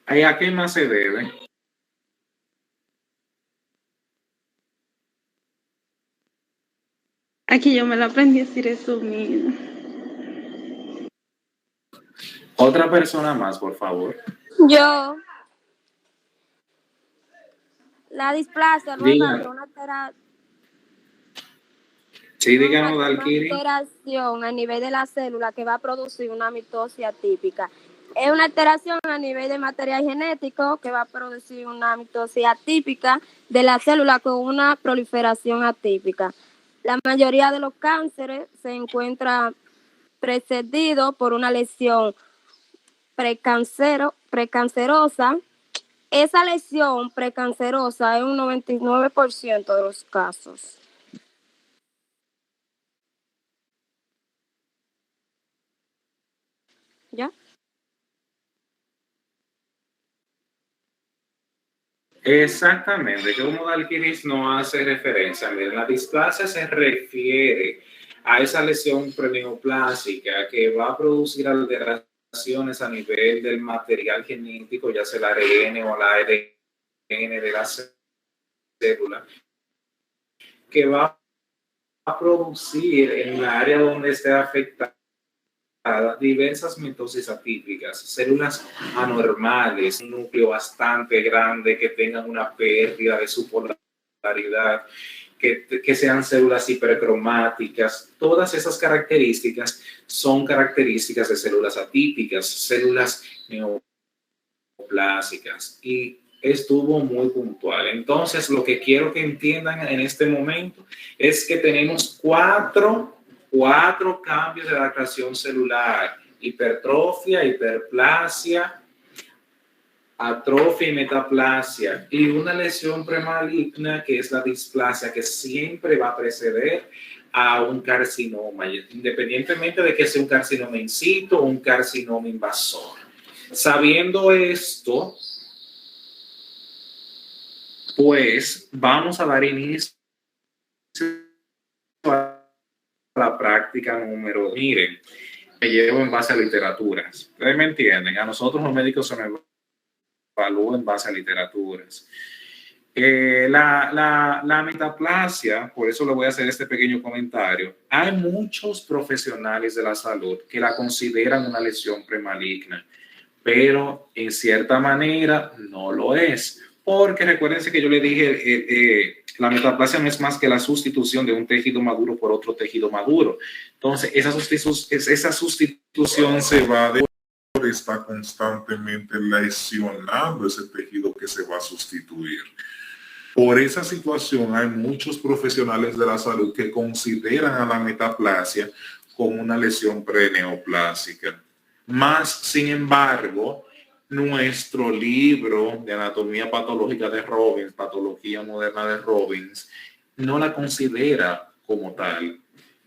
Speaker 1: ¿A qué más se debe?
Speaker 6: Aquí yo me lo aprendí a decir eso mismo.
Speaker 1: Otra persona más, por favor.
Speaker 2: Yo, la displasia no es más que
Speaker 1: Diga.
Speaker 2: una
Speaker 1: Sí,
Speaker 2: no es más
Speaker 1: díganos,
Speaker 2: que una
Speaker 1: Dalkiri.
Speaker 2: alteración a nivel de la célula que va a producir una mitosis atípica. Es una alteración a nivel de material genético que va a producir una mitosis atípica de la célula con una proliferación atípica. La mayoría de los cánceres se encuentra precedido por una lesión precancerosa. Esa lesión precancerosa es un 99% de los casos. ¿Ya?
Speaker 1: Exactamente, como Dalquiris no hace referencia. Miren, la displasia se refiere a esa lesión preneoplásica que va a producir alteraciones a nivel del material genético, ya sea el ARN o el ARN de la célula, que va a producir en la área donde esté afectada diversas mitosis atípicas, células anormales, un núcleo bastante grande que tengan una pérdida de su polaridad, que sean células hipercromáticas. Todas esas características son características de células atípicas, células neoplásicas, y estuvo muy puntual. Entonces, lo que quiero que entiendan en este momento es que tenemos cuatro cambios de adaptación celular: hipertrofia, hiperplasia, atrofia y metaplasia, y una lesión premaligna que es la displasia, que siempre va a preceder a un carcinoma, independientemente de que sea un carcinoma in situ o un carcinoma invasor. Sabiendo esto, pues vamos a dar inicio a la práctica número. Miren, me llevo en base a literaturas. Ustedes me entienden, a nosotros los médicos se nos evalúa en base a literaturas. La metaplasia, por eso le voy a hacer este pequeño comentario. Hay muchos profesionales de la salud que la consideran una lesión premaligna, pero en cierta manera no lo es. Porque recuérdense que yo le dije, la metaplasia no es más que la sustitución de un tejido maduro por otro tejido maduro. Entonces, esa sustitución se va de...
Speaker 10: está constantemente lesionando ese tejido que se va a sustituir. Por esa situación, hay muchos profesionales de la salud que consideran a la metaplasia como una lesión preneoplásica. Más, sin embargo, nuestro libro de anatomía patológica de Robbins, Patología Moderna de Robbins, no la considera como tal.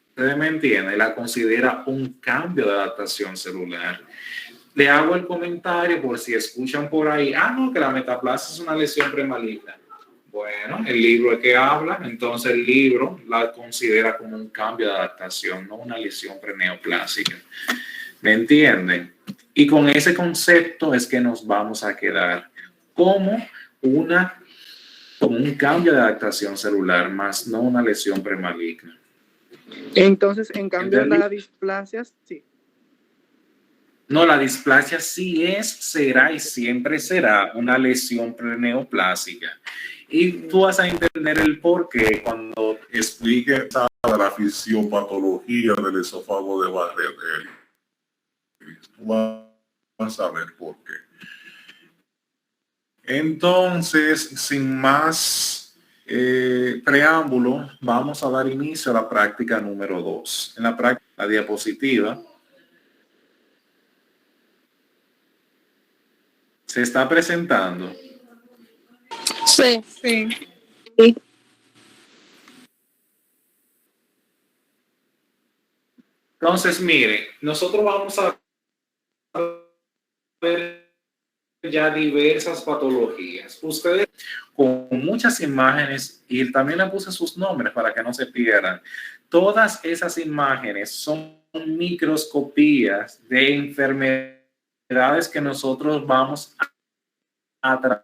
Speaker 10: Ustedes me entienden, la considera un cambio de adaptación celular. Le hago el comentario por si escuchan por ahí, no, que la metaplasia es una lesión premaligna. Bueno, el libro es que habla, entonces el libro la considera como un cambio de adaptación, no una lesión preneoplásica. ¿Me entienden? Y con ese concepto es que nos vamos a quedar como un cambio de adaptación celular, más no una lesión premaligna.
Speaker 9: Entonces, en cambio, la displasia, sí.
Speaker 1: No, la displasia sí será y siempre será una lesión preneoplásica. Y tú vas a entender el por qué cuando
Speaker 10: explique la fisiopatología del esófago de Barrett. Vas a ver por qué. Entonces, sin más preámbulo, vamos a dar inicio a la práctica número 2. En la práctica, la diapositiva se está presentando.
Speaker 2: Sí.
Speaker 3: Sí.
Speaker 1: Entonces, mire, nosotros vamos a ver ya diversas patologías. Ustedes con muchas imágenes, y también le puse sus nombres para que no se pierdan. Todas esas imágenes son microscopías de enfermedades que nosotros vamos a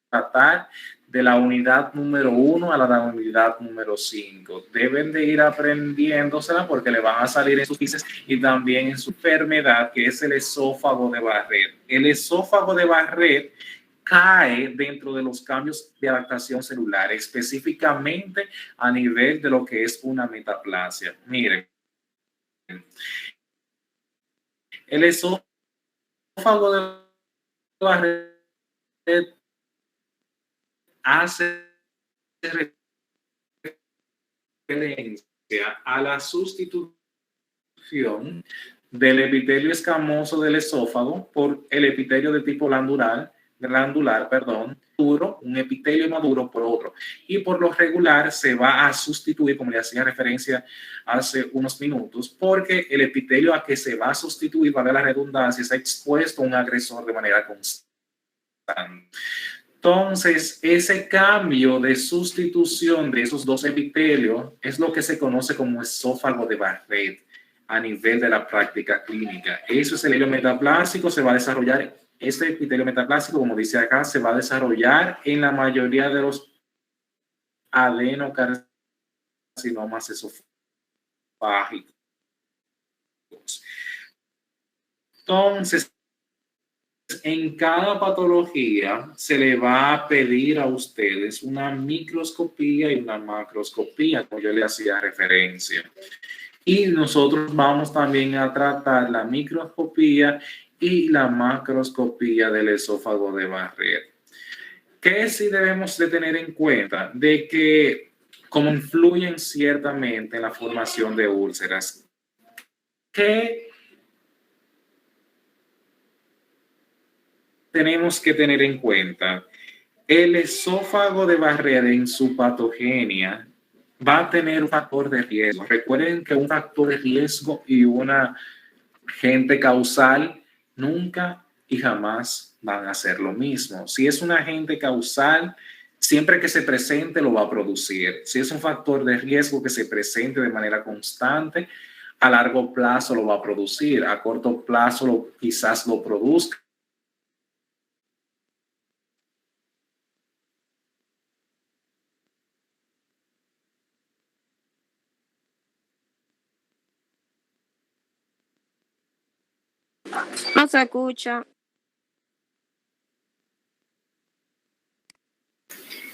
Speaker 1: tratar de la unidad número 1 a la unidad número 5. Deben de ir aprendiéndosela porque le van a salir en sus pises y también en su enfermedad, que es el esófago de Barrett. El esófago de Barrett cae dentro de los cambios de adaptación celular, específicamente a nivel de lo que es una metaplasia. Miren, el esófago de Barrett hace referencia a la sustitución del epitelio escamoso del esófago por el epitelio de tipo glandular, un epitelio maduro por otro. Y por lo regular se va a sustituir, como le hacía referencia hace unos minutos, porque el epitelio a que se va a sustituir, vale la redundancia, está expuesto a un agresor de manera constante. Entonces, ese cambio de sustitución de esos dos epitelios es lo que se conoce como esófago de Barrett a nivel de la práctica clínica. Eso es el epitelio metaplásico, se va a desarrollar, este epitelio metaplásico, como dice acá, se va a desarrollar en la mayoría de los adenocarcinomas esofágicos. Entonces, en cada patología se le va a pedir a ustedes una microscopía y una macroscopía, como yo le hacía referencia. Y nosotros vamos también a tratar la microscopía y la macroscopía del esófago de Barrett. ¿Qué sí debemos de tener en cuenta? De que como influyen ciertamente en la formación de úlceras, ¿qué tenemos que tener en cuenta? El esófago de Barrett en su patogenia va a tener un factor de riesgo. Recuerden que un factor de riesgo y una agente causal nunca y jamás van a ser lo mismo. Si es un agente causal, siempre que se presente lo va a producir. Si es un factor de riesgo que se presente de manera constante, a largo plazo lo va a producir. A corto plazo quizás lo produzca.
Speaker 2: No se escucha.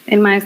Speaker 7: El maestro